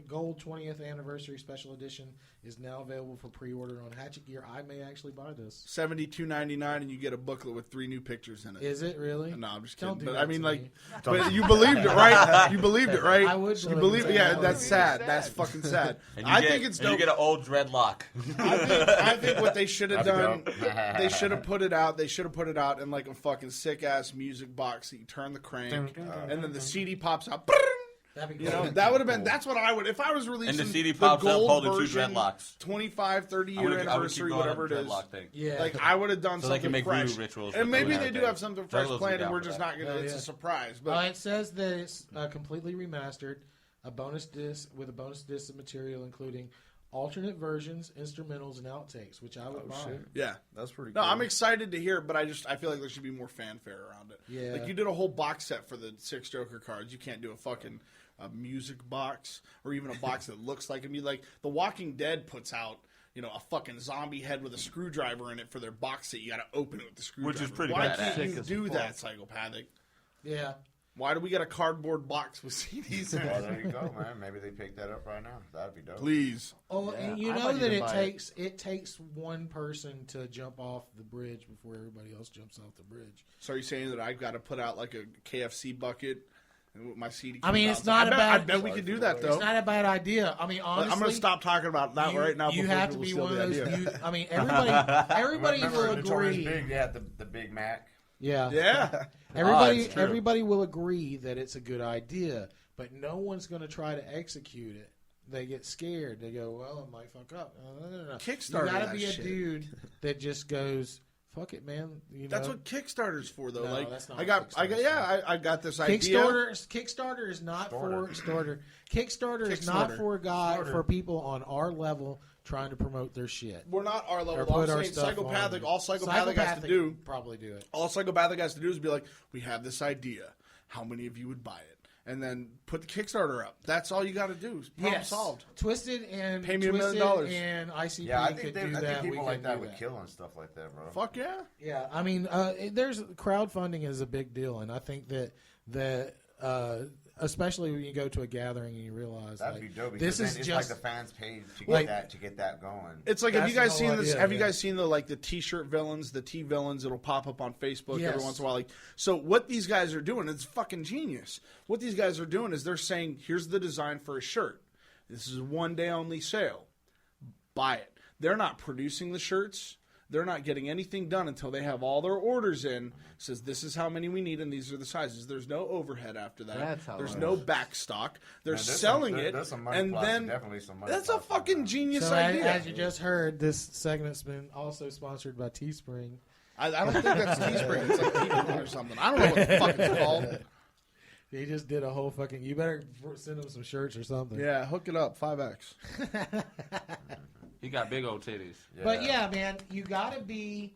Gold 20th Anniversary Special Edition is now available for pre-order on Hatchet Gear. I may actually buy this. $72.99, and you get a booklet with 3 new pictures in it. Is it really? No, I'm just Don't kidding. do But that I mean, to like, me. but you believed it, right? You believed it, right? I would You believe believe it. Yeah, I would. that's sad. That's fucking sad. I think it's dope. You get an old dreadlock. I think what they should have done, dope. they should have put it out. They should have put it out in like a fucking sick ass music box that you turn the crank, and then the CD pops out. That'd be You cool. know, that would have been. That's what I would. If I was releasing And the CD pops up gold holding 2 version, dreadlocks. 25, 30 I year would keep anniversary, going whatever on it is. dreadlock thing. Yeah. Like I would have done So they something can make fresh. voodoo rituals And with maybe those they do nowadays. have something fresh Juggalos would planned, be and down we're for just that. not gonna. It's a surprise. But It says that it's completely remastered, a bonus disc with a bonus disc of material including alternate versions, instrumentals, and outtakes, which I would buy. Yeah, that's pretty No, cool. I'm excited to hear it, but I feel like there should be more fanfare around it. Yeah. Like you did a whole box set for the 6 Joker cards. You can't do a fucking music box or even a box that looks like it. Like The Walking Dead puts out, a fucking zombie head with a screwdriver in it for their box set. You got to open it with the screwdriver. Which is pretty Why badass. can't you do that, Psychopathic? Yeah. Why do we get a cardboard box with CDs in it? Well, there you go, man. Maybe they pick that up right now. That'd be dope. Please. Oh, Yeah, and you I know might that even buy it takes one person to jump off the bridge before everybody else jumps off the bridge. So are you saying that I've got to put out like a KFC bucket and with my CD? I mean, comes it's out? not a bad. I bet we could do that though. It's not a bad idea. I mean, honestly, I'm going to stop talking about that right now. You before have to people be steal one of the those. idea. I mean, everybody Remember will Notorious agree. Big, they had the Big Mac. Yeah. Yeah. Everybody will agree that it's a good idea, but no one's going to try to execute it. They get scared. They go, "Well, it might fuck up." No. Kickstarter You got to that be a shit. dude that just goes, "Fuck it, man." That's what Kickstarter's for, though. No, like that's not I what got this idea. Kickstarter is not for starter. Kickstarter is not Kickstarter. for people on our level trying to promote their shit. We're not our Or level. put I'm our saying stuff psychopathic. on. All psychopathic has to do. Probably do it. All psychopathic has to do is be like, we have this idea. How many of you would buy it? And then put the Kickstarter up. That's all you got to do. Problem solved. Twisted and Pay me $1 million. and ICP Yeah, I could think do that. people We like can that do would that. kill and stuff like that, bro. Fuck yeah. Yeah, I mean, there's crowdfunding is a big deal, and I think that especially when you go to a gathering and you realize That'd like, be dope. this Because is then it's just like the fans paid to like- get that going. It's like, have That's you guys the seen whole this? idea, Have you yeah. guys seen the T-shirt villains, the T villains? It'll pop up on Facebook Yes. every once in a while. Like, so what these guys are doing, it's fucking genius. What these guys are doing is they're saying, here's the design for a shirt. This is a 1 day only sale. Buy it. They're not producing the shirts. They're not getting anything done until they have all their orders in. Says this is how many we need and these are the sizes. There's no overhead after that. That's how There's it no is. back stock. They're Man, there's selling some- it, there's some money and plus, then definitely some money that's a plus on fucking that. genius So idea. as you just heard, this segment's been also sponsored by Teespring. I don't think that's Teespring. It's like Teespring or something. I don't know what the fuck it's called. He just did a whole fucking. You better send him some shirts or something. Yeah, hook it up. 5X. He got big old titties. But yeah, man, you got to be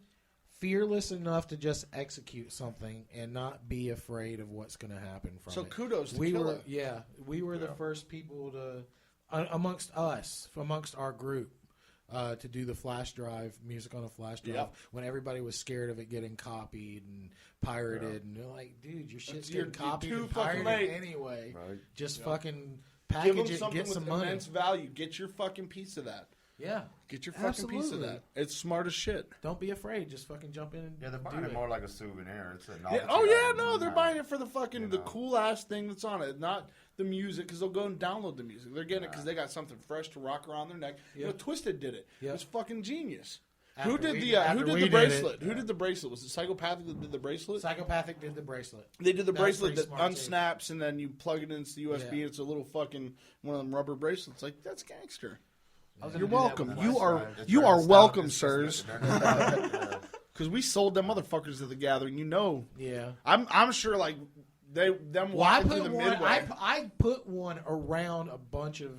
fearless enough to just execute something and not be afraid of what's going to happen from So it. kudos to we Kill were, It. yeah, we were the first people to, amongst our group, to do the flash drive, music on a flash drive, Yep. when everybody was scared of it getting copied and pirated, and they're like, dude, your shit's You're getting copied too and fucking pirated late. anyway. Right. Just Yep. fucking Give package them it, something get with some money. immense value. Get your fucking piece of that. Yeah. Get your fucking piece of Absolutely. that. It's smart as shit. Don't be afraid. Just fucking jump in and Yeah, they're do buying it it. more like a souvenir. It's a Yeah. novelty Oh yeah, item, no, they're not- buying it for the fucking you the know. cool ass thing that's on it, not the music, because they'll go and download the music. They're getting it because they got something fresh to rock around their neck. You know, Yep. Twisted did it. Yep. It was fucking genius. After Who did we- the after we did bracelet? it. Who did the bracelet? Was it Psychopathic that did the bracelet? Psychopathic did the bracelet. They did the That was bracelet pretty that smart, too. unsnaps and then you plug it into the USB. Yeah. And it's a little fucking one of them rubber bracelets. Like, that's gangster. I was gonna You're do that welcome. with You my are side. you They're are trying to welcome, stop it. sirs. They're not stopping it. Because we sold them motherfuckers at the gathering. You know, Yeah. I'm sure like them Well, I walking put through the one. midway. I put one around a bunch of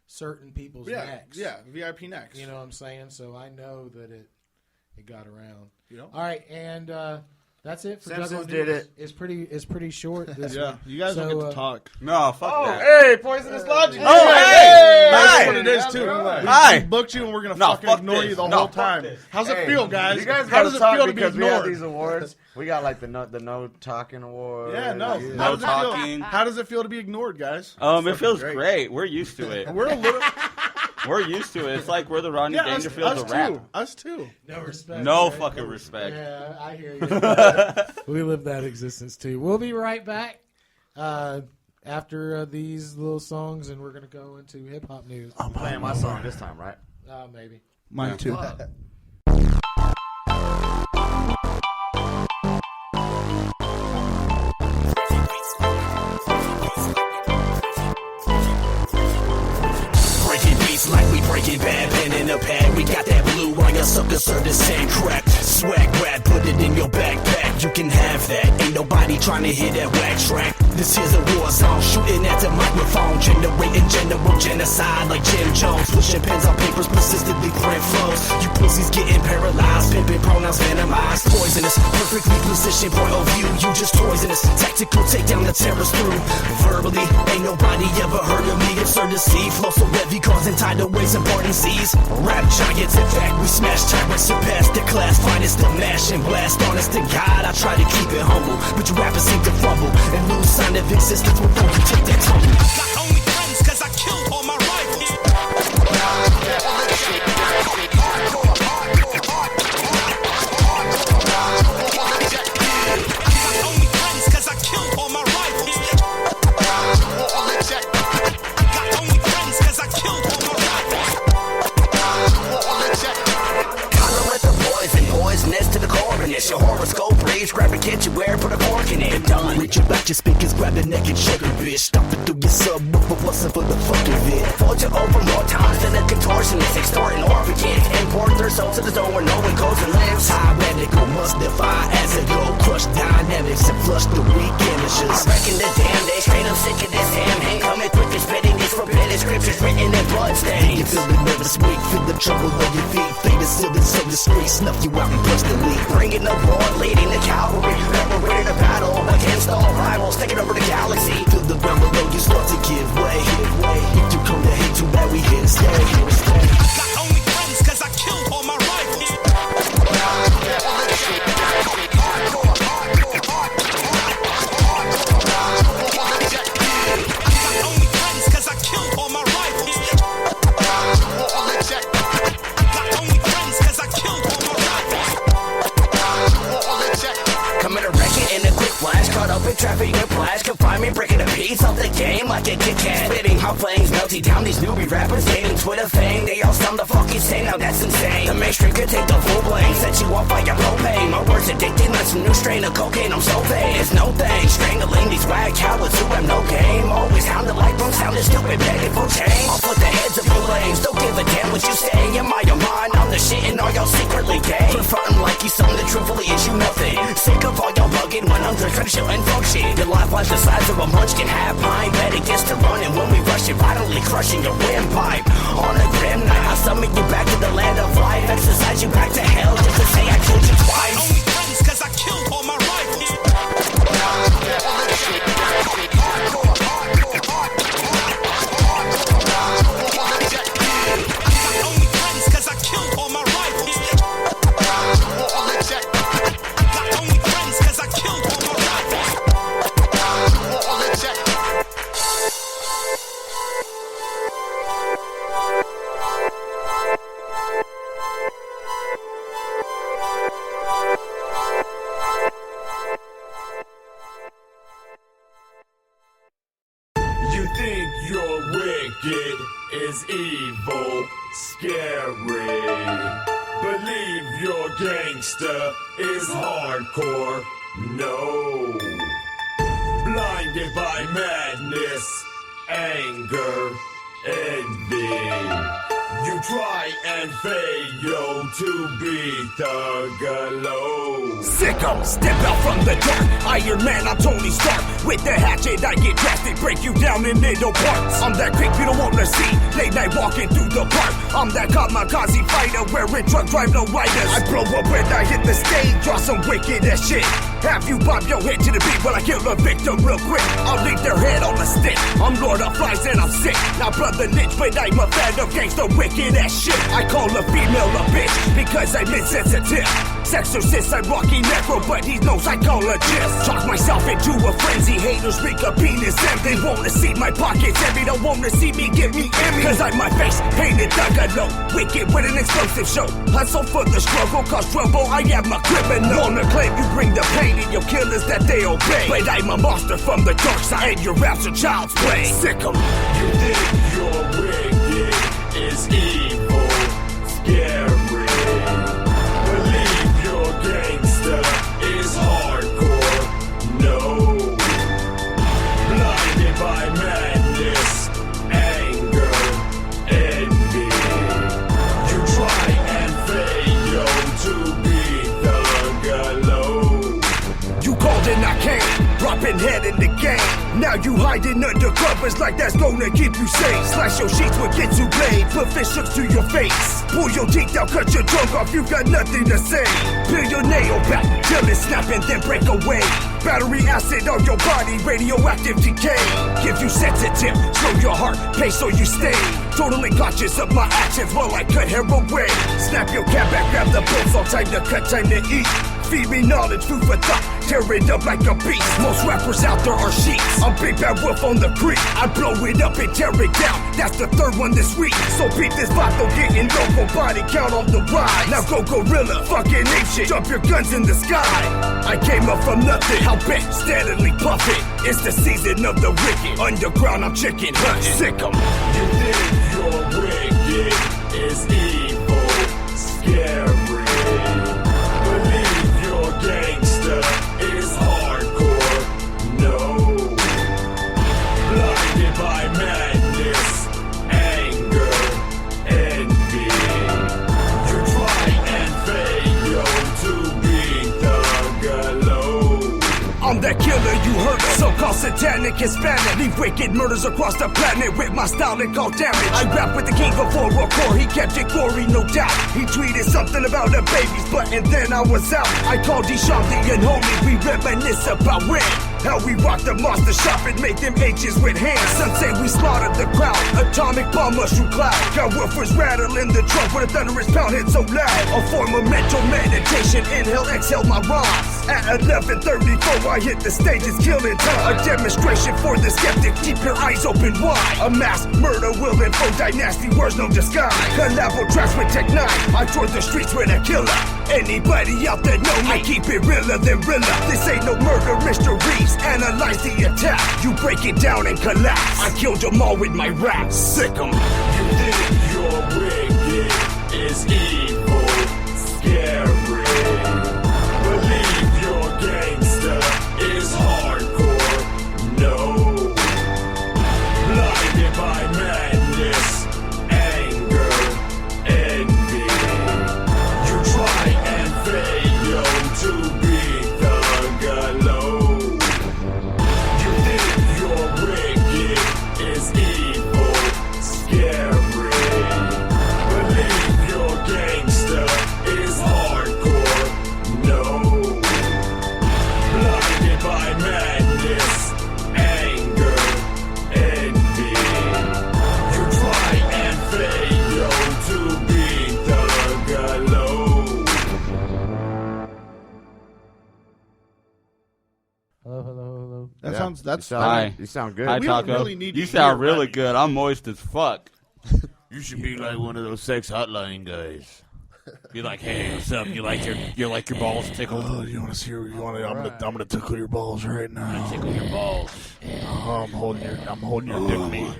certain people's Yeah, necks. yeah, VIP necks. You know what I'm saying? So I know that it got around. You know? All right, and that's it for Simpsons Juggalo did News. it. It's pretty short. This Yeah, one. you guys So, don't get to talk. No, fuck that. Hey, Poizonous Logic. Oh, hey! That's Hi! what it is too. Hi. We Hi. booked you and we're gonna No, fucking fuck ignore this. you the No, whole fuck time. this. How's it Hey, feel, guys? You guys How does gotta it talk feel to be because we have ignored? these awards. We got like the no talking award. Yeah, no. No How does it feel? talking. How does it feel to be ignored, guys? It feels great. great. We're used to it. We're a little. We're used to it. It's like we're the Rodney Yeah, Dangerfield us of rap. too. Us too. No respect. No right? fucking respect. Yeah, I hear you. We live that existence too. We'll be right back after these little songs, and we're gonna go into hip hop news. I'm playing my song this time, right? Maybe. Mine too. Breaking beats like we breaking bad, pen in a pad. We got that glue, all your suckers are the same crack. Swag rat, put it in your backpack. You can have that. Ain't nobody trying to hit that whack track. This here's a war zone, shooting at the microphone, generating general genocide like Jim Jones. Pushing pens on papers, persistently print flows. You pussies getting paralyzed, pimping pronouns venomized. Poisonous, perfectly positioned point of view. You just poisonous, tactical, take down the terrorists through. Verbally, ain't nobody ever heard of me. Absurd to see, flow so heavy, causing tidal waves and parting seas. Rap giants, in fact, we smash tyrants, surpass the class. Finest to mash and blast. Honest to God, I try to keep it humble, but you rappers seem to fumble and lose sign of existence before you take that tumble. I got only friends cause I killed all my rivals. Your horoscope reads, grab a kitchen ware, put a fork in it. Done. Reach your back, your speakers, grab the neck and sugar, bitch. Stop it through your subwoofer, wasn't for the fuck of it. Fold you over more times than a contortionist, extorting orphanages. Import their soul to the zone where no one goes and lives. High radical must defy as it go. Crush dynamics and flush the weak images. I reckon the damn day straight up sick of this ham. Ain't coming quick and spitting these forbidden scriptures written in bloodstains. You feel the nervous weak, feel the trouble on your feet. Fate is still so discreet, snuff you out and bust the leak. Bringing the war, leading the cavalry. Never ready to battle against all rivals, taking over the galaxy. Feel the ground below you start to give way. If you come to hate too bad, we here to stay. I got only friends cause I killed all my rivals. Traffic and flash, confine me, breaking a piece of the game like a Kit Kat. Spitting hot flames, melting down these newbie rappers, gaining Twitter fame. They all sound the fucking same, now that's insane. The mainstream could take the full blame, set you off by your propane. My words addicting like some new strain of cocaine, I'm so vain. It's no thing, strangling these rag cowards who have no game. Always hounded like bro, sounding stupid, begging for change. I'll put the heads of your lanes, don't give a damn what you say. In my mind, I'm the shit and all y'all secretly gay. Frontin' like you something that truthfully is you nothing. Sick of all y'all bugging when I'm just trying to show and fuck shit. Your life like the size of a munchkin, half pint. Bet it gets to running when we rush it, violently crushing your windpipe. On a grim night, I summon you back to the land of life. Exercise you back to hell just to say I killed you twice. Only friends cause I killed all my rivals. Only friends cause I killed all my rivals. I got only friends cause I killed all my rivals. You think you're wicked, is evil, scary. Believe your gangster is hardcore, no. Blinded by madness, anger, envy. You try and fail to be Juggalos. Sicko, step out from the dark. Iron Man, I'm Tony Stark. With the hatchet, I get drastic, break you down in little parts. I'm that quick you don't wanna see. Late night walking through the park. I'm that kamikaze fighter, wearing truck drive no riders. I blow up when I hit the stage, draw some wicked ass shit. Have you bob your head to the beat while I kill a victim real quick. I'll leave their head on a stick. I'm Lord of Flies and I'm sick. Now brother Lynch, but I'm a fan of gangsta wicked ass shit. I call a female a bitch because I'm insensitive. Sexorcist, I'm Rocky Necro, but he's no psychologist. Talk myself into a frenzy, haters reek a penis and they wanna see my pockets empty. Don't wanna see me get me empty. Cause I'm my face painted Juggalo, wicked with an explosive show. Hustle for the struggle, cause trouble, I am a criminal. Wanna claim you bring the pain in your killers that they obey, but I'm a monster from the dark side, and your raps are child's play. Sick 'em. You think you're wicked, is evil, scary. Believe your gangster is hardcore, no. Blinded by madness, anger, envy. You try and and head in the game. Now you hiding under covers like that's gonna keep you safe. Slash your sheets with Getsu blade, put fish hooks to your face. Pull your teeth out, cut your tongue off, you got nothing to say. Peel your nail back, till it snap and then break away. Battery acid on your body, radioactive decay. Give you sensitive, slow your heart, pace so you stay. Totally conscious of my actions while I cut hair away. Snap your cap back, grab the bolts, all time to cut, time to eat. Feed me knowledge, food for thought, tear it up like a beast. Most rappers out there are sheets, I'm Big Bad Wolf on the creek. I blow it up and tear it down, that's the third one this week. So beat this bottle, getting local, body count on the rise. Now go gorilla, fucking ape shit, jump your guns in the sky. I came up from nothing, how bent, steadily puffing. It's the season of the wicked, underground I'm chicken hunting. Sick 'em. You think you're wicked, is evil, scary. Believe you're gangster, is hardcore, no. Blinded by madness, anger, envy. You try and fail to be Juggalo. I'm that killer you heard of, so-called satanic Hispanic. Leave wicked murders across the planet with my style and call damage. I rap with the king before hardcore, he kept it gory, no doubt. He tweeted something about the baby's butt and then I was out. I called Deshanti and homie, we reminisce about when. How we rocked the monster shop and made them H's with hands. Some say we slaughtered the crowd, atomic bomb mushroom cloud. Got woofers rattling the trunk with a thunderous pound hit so loud. A form of mental meditation, inhale, exhale my rhymes. At 11:34 I hit the stage, it's killing time. A demonstration for the skeptic, keep your eyes open wide. A mass murder will info dynasty, words no disguise. Collabo tracks with Tech 9, I toured the streets with a killer. Anybody out there know me, I keep it realer than realer. This ain't no murder mysteries, analyze the attack. You break it down and collapse, I killed them all with my rap. Sick 'em. You think you're wicked, is evil, scary. Believe you're gangster, is hardcore, no. Blinded by madness, anger, envy. You try and fail to be Juggalo. You think you're wicked, is evil, scary. Believe you're gangster, is hardcore, no. Blinded by madness, anger, envy. You try and fail to be Juggalo. Hello. That sounds. That's Hi. You sound good. Hi, We don't Taco. really need You to sound hear really Remy. good. I'm moist as fuck. You should be like one of those sex hotline guys. Be like, hey, what's up? You like your balls tickled? Oh, you want to see? You want to? I'm gonna tickle your balls right now. Tickle your balls. Oh, I'm holding your dick meat.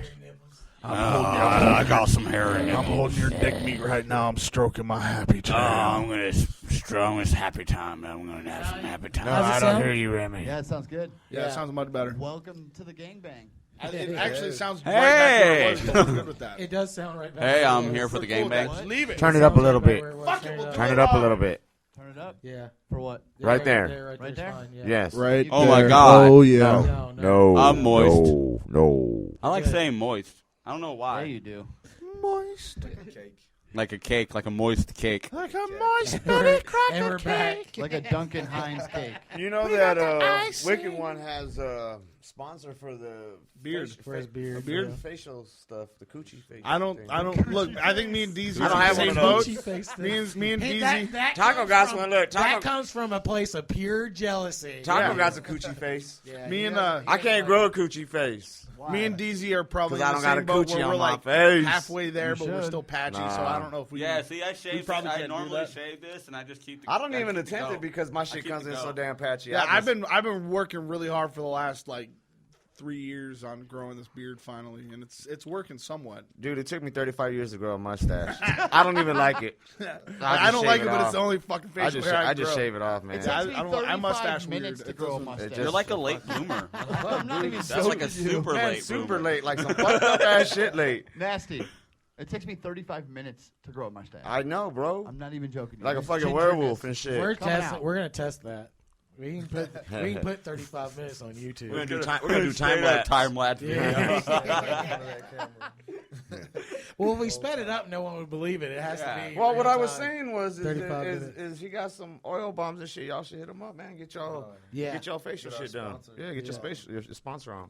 I got some hair in it. I'm holding your dick meat right now. I'm stroking my happy Oh, time. I'm gonna strong this happy time. I'm gonna have some happy time. No, How's it I sound? don't hear you, Remy. Yeah, it sounds good. Yeah, it sounds much better. Welcome to the gangbang. It actually sounds Hey! right back where it was. I'm good with that. It does sound right back. Hey, there. I'm here for the gangbang. Just leave it. Turn it up a little bit. Fuck it, we'll do Turn it up a little bit. Turn it up. Yeah. For what? Yeah, Right there. Right there? Fine, yeah. Yes. Right. Oh my there. God. Oh yeah. No. I'm moist. No. I like saying moist. I don't know why. Yeah, you do. Moist. Like a cake, like a moist cake. Like a moist Betty Crocker And we're back. Like a Duncan Hines cake. You know that Wicked One has a sponsor for the Beard. For his beard. beard? yeah. facial stuff, the coochie face. I don't look. I think me and DZ. I don't have one of those. Coochie face thing. Me and Hey, DZ. that Taco comes got from- one. Look, That Taco. comes from a place of pure jealousy. Taco Yeah. got some coochie face. Yeah, Me he and does- I can't grow a coochie face. Me and DZ are probably 'Cause I in don't the got same a boat coochie where on we're my like face. halfway there, You but we're should. still patchy. So Nah. I don't know if we. Yeah, see, I shave. probably I can't do normally that. shave this, and I just keep. I don't even keep the attempt go. it because my shit keep comes the in go. so damn patchy. Yeah, I I've been working really hard for the last like 3 years on growing this beard finally, and it's working somewhat. Dude, it took me 35 years to grow a mustache. I don't even like it. I don't like it, but off. it's the only fucking facial hair I just grow. shave it off, man. It I takes me don't like- I 35 mustache minutes weird. to It grow a doesn't- mustache. You're like a late bloomer. I'm not even That's like a super Man, late super bloomer. late, like some fucked up ass shit late. Nasty. It takes me 35 minutes to grow a mustache. I know, bro. I'm not even joking. Like a It's fucking gingerness. werewolf and shit. We're Coming testing. out. We're gonna test that. We can put 35 minutes on YouTube. We're gonna do time lapse. Time lapse. Yeah. Well, if we sped it up, no one would believe it. It has to be. Well, what real I was time. saying was, 35 minutes. is he got some oil bombs and shit. Y'all should hit him up, man. Get y'all facial shit done. Yeah, get your sponsor on.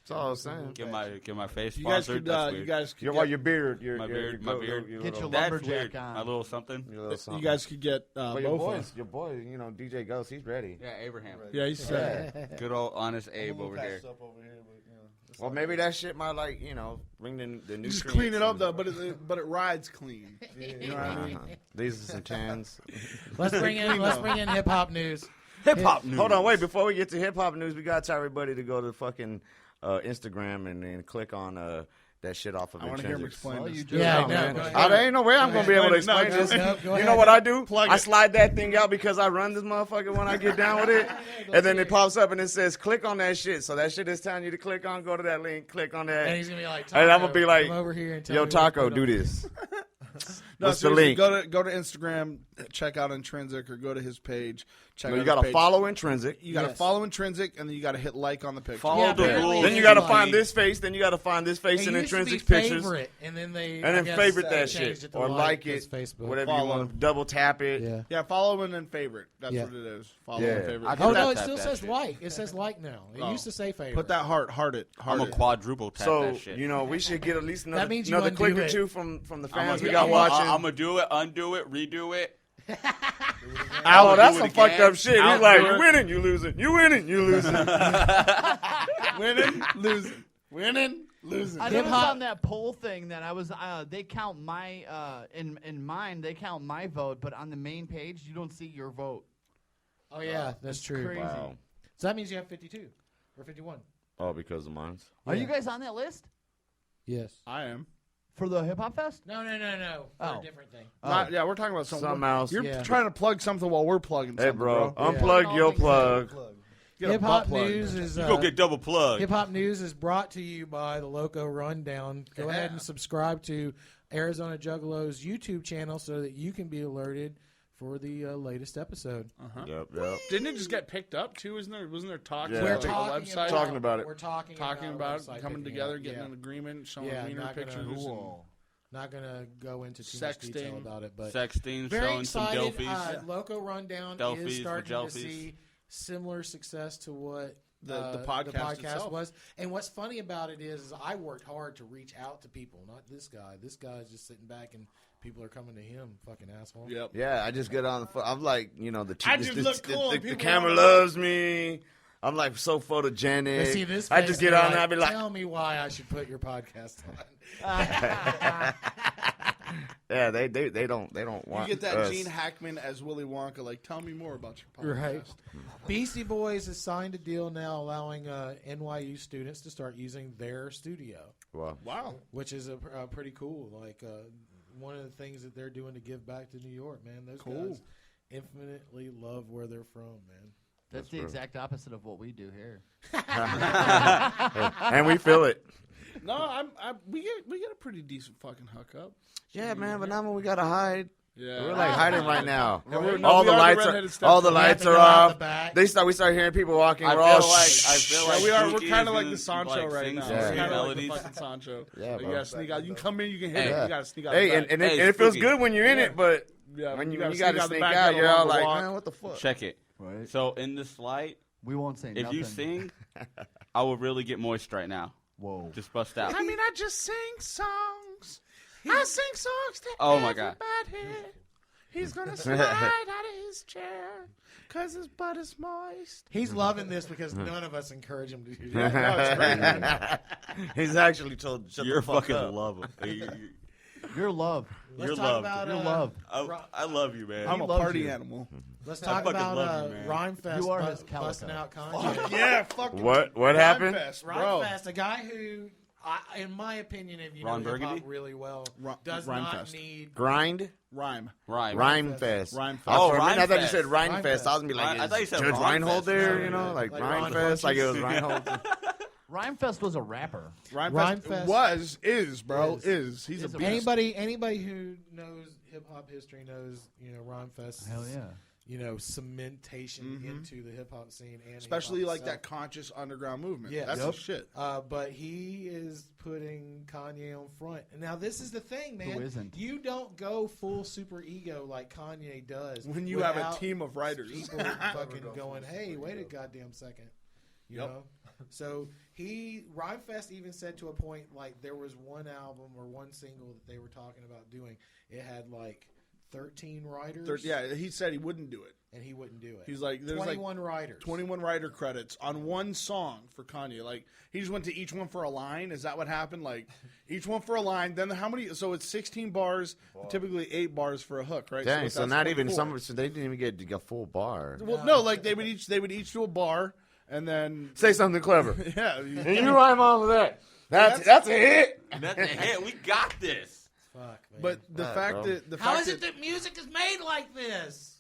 That's all I was saying. Get my face You guys sponsored. could, That's you weird. guys could Your get, beard, my beard. Get your That's lumberjack weird. on. My little something. you guys could get But both. your boy, DJ Ghost, he's ready. Yeah, Abraham. Yeah, he's set. Good old honest Abe over here. Well, maybe that shit might bring the new. Just clean it up though, but it rides clean. You know what I mean? These are some tans. Let's bring in hip hop news. Hip hop news. Hold on, wait. Before we get to hip hop news, we gotta tell everybody to go to fucking Instagram and then click on that shit off of I want to hear him Intrinsic. explain this. Yeah, man. no, There ain't no way I'm gonna be able to explain this. Go You ahead. know what I do? Plug I it. slide that thing out because I run this motherfucker when I get down with it, and then it pops up and it says click on that shit. So that shit is telling you to click on. Go to that link. Click on that. And he's gonna be like, And I'm gonna be like, come over here and tell yo, me what to Taco, put do on. this. No, What's the seriously, link? Go to Instagram, check out Intrinsic, or go to his page. Check No, out you gotta his page. follow Intrinsic. You gotta follow Intrinsic, and then you gotta hit like on the picture. Follow Yeah, the apparently rules. Then you it's gotta like- find this face. Then you gotta find this face It in used to be Intrinsic's pictures. favorite, and then they And I then guess, favorite that changed shit. it to Or like as it. Facebook. Whatever Follow. you want to double tap it. Yeah. Yeah, follow and then favorite. That's Yeah. what it is. Follow Yeah. and favorite. I Oh Put no, that- it tap still that says shit. like. It says like now. It Oh. used to say favorite. Put that heart it. I'm a quadruple tap So that shit. we should get at least another, means you another undo click or it. two from the I'm fans we gonna got watching. I'm gonna do it, undo it, redo it. Oh, that's do some it fucked again. up shit. He's I'll like, do you it. winning, you losing. You winning, you losing. Winning, losing. Winning, losing. I noticed Hip-hop- on that poll thing that I was they count my in mine they count my vote, but on the main page you don't see your vote. Oh yeah, that's true. Crazy. Wow. So that means you have 52 or 51. Oh, because of mine. Are Yeah. you guys on that list Yes. I am. for the Hip Hop Fest? No. For Oh. a different thing. Yeah, we're talking about something else. You're Yeah. trying to plug something while we're plugging Hey, something, bro, bro. unplug your plug. Get a Hip butt hop plug. news is You go get double plugged. Hip Hop News is brought to you by the Loco Rundown. Go ahead and subscribe to Arizona Juggalos YouTube channel so that you can be alerted for the latest episode. Yep. Didn't it just get picked up too? Wasn't there talk Yeah. about We're like, the talking website? Talking about it. We're talking Talking about a website it, coming picking together, up. getting Yeah. an agreement, showing Yeah, wiener not gonna- pictures. Cool. Not gonna go into too much detail Sexting. about it, but Sexting, very showing some excited. Delphies. Loco Rundown Delphies is for starting to Jelfies. see similar success to what The podcast itself. was. And what's funny about it is I worked hard to reach out to people, not this guy. This guy's just sitting back and people are coming to him, fucking asshole. Yep. Yeah, I just get on the phone. I'm like, I just look cool and the people camera wanna- loves me. I'm like so photogenic. They see this I face, just get they're on and I be like, tell me why I should put your podcast on. yeah, they don't You want get that us. Gene Hackman as Willy Wonka. Like, tell me more about your podcast. Right. Beastie Boys has signed a deal now allowing NYU students to start using their studio, Wow. which is pretty cool. Like one of the things that they're doing to give back to New York, man. Those guys infinitely love where they're from, man. That's the exact opposite of what we do here. And we feel it. No, we get a pretty decent fucking hookup. Yeah, man, but now when we gotta hide. Yeah. We're like hiding right now. Right. All We the are the lights redheaded are stepchild. We have lights to are go out off. the back. We start hearing people walking. I We're all feel like Yeah, we're Spooky kind of like is the Sancho like right sing now. some We're sweet kind of like the melodies. fucking Sancho. Yeah, You bro. gotta sneak out. You can come in, you can hit Hey. it. You gotta sneak out. Hey, the and back. it feels Spooky. good when you're in it, but Yeah, when you gotta gotta out the sneak back, out, you you're gotta all like, walk. man, what the fuck? Check it. Right. So in this light, We won't say if nothing. you sing, I will really get moist right now. Whoa. Just bust out. I mean, I just sing songs. I sing songs to Oh, my God. everybody. He's gonna slide out of his chair because his butt is moist. He's loving this because none of us encourage him to do that. No, it's great. He's actually told, shut You're the fuck fucking up. love. Your love. Let's You're talk loved. about Your love. I love you, man. I'm a loves party you. animal. Let's I talk fucking about love you, man. Rhyme Fest You are his calico. busting out Kanye. Yeah, fuck What happened? Rhyme Fest, a guy who, in my opinion, if you know Ron hip hop Burgundy? really well, Ro- does Rhyme not Fest. need. Grind? Rhyme. Rhyme. Fest. Rhyme Fest. Oh, for a minute, Rhyme I thought you Fest. said Rhyme Rhyme Fest. Fest. I was gonna be like, I thought you said Judge Ron Reinhold Fest. there? No, You know, no, like like Rhyme Ron Fest, like it was Funches. Reinhold. Rhymefest was a rapper. Rhyme Rhyme Fest Fest. is, bro. Is. He's Is a a beast. Anybody who knows hip hop history knows, Rhyme Fest. Hell yeah. cementation into the hip hop scene, and especially hip-hop like itself. that conscious underground movement. Yeah, That's the shit. But he is putting Kanye on front. And now this is the thing, man. Who isn't? You don't go full super ego like Kanye does When you have a team of writers. People fucking going, hey, wait a goddamn second. You know? So Rhymefest even said to a point, like, there was one album or one single that they were talking about doing. It had, like, 13 writers. He said he wouldn't do it. And he wouldn't do it. He's like, there's 21 writers. 21 writer credits on one song for Kanye. Like, he just went to each one for a line. Is that what happened? Like, each one for a line. Then how many? So it's 16 bars, typically 8 bars for a hook, right? Dang, so not even 24. so they didn't even get a full bar. Well, no, like they would each do a bar and then Say something clever. yeah. And you rhyme on with that. That's a hit. That's a hit. We got this. Fuck, man. But the fact that How is it that music is made like this?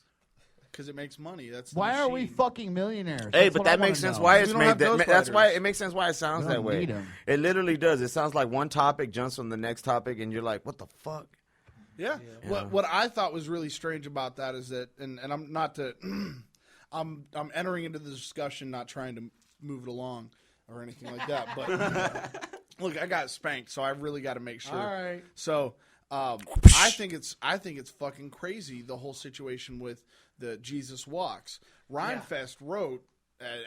because it makes money. That's the Why are we machine. fucking millionaires? Hey, That's but what I that wanna makes sense know. why We it's don't made have that. That's ghostwriters. why it makes sense why it sounds We that don't way. need 'em. It literally does. It sounds like one topic jumps from the next topic, and you're like, "What the fuck?" Yeah. What I thought was really strange about that is that, and I'm not to, I'm entering into the discussion, not trying to move it along or anything like that. But look, I got spanked, so I really got to make sure. All right. So I think it's fucking crazy, the whole situation with the Jesus Walks. Rhymefest wrote,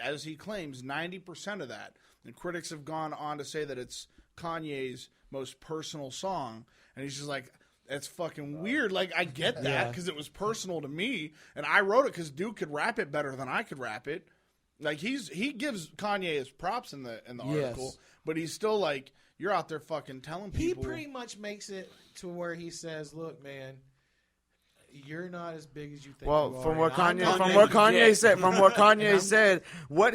as he claims, 90% of that, and critics have gone on to say that it's Kanye's most personal song, and he's just like, it's fucking weird. Like, I get that because it was personal to me, and I wrote it because Duke could rap it better than I could rap it. Like, he gives Kanye his props in the article, but he's still like, you're out there fucking telling people. He pretty much makes it to where he says, "Look, man, you're not as big as you think." Well, you are, from what and I'm Kanye said, what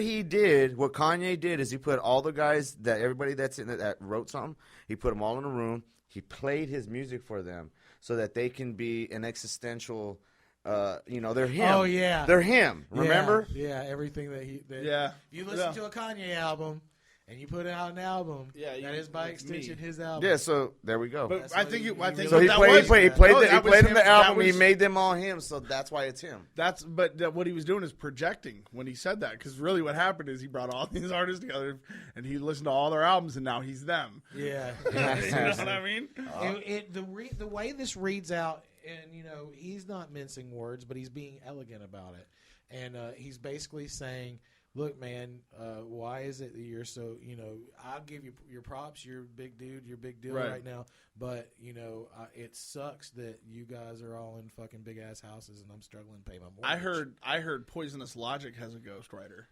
Kanye did is he put all the guys everybody that's in that wrote something, he put them all in a room. He played his music for them so that they can be an existential. They're him. Oh yeah, they're him. Remember? Yeah, everything that he. Yeah. If you listen to a Kanye album and you put out an album, that is by extension his album. Yeah. So there we go. But I think So he played him the album. He made them all him. So that's why it's him. What he was doing is projecting when he said that, because really what happened is he brought all these artists together and he listened to all their albums and now he's them. Yeah. You know what I mean? The way this reads out, and he's not mincing words, but he's being elegant about it, and he's basically saying, "Look, man, why is it that you're so, I'll give you your props. You're a big dude. You're a big deal right now. But, it sucks that you guys are all in fucking big-ass houses and I'm struggling to pay my mortgage." I heard Poizonous Logik has a ghostwriter.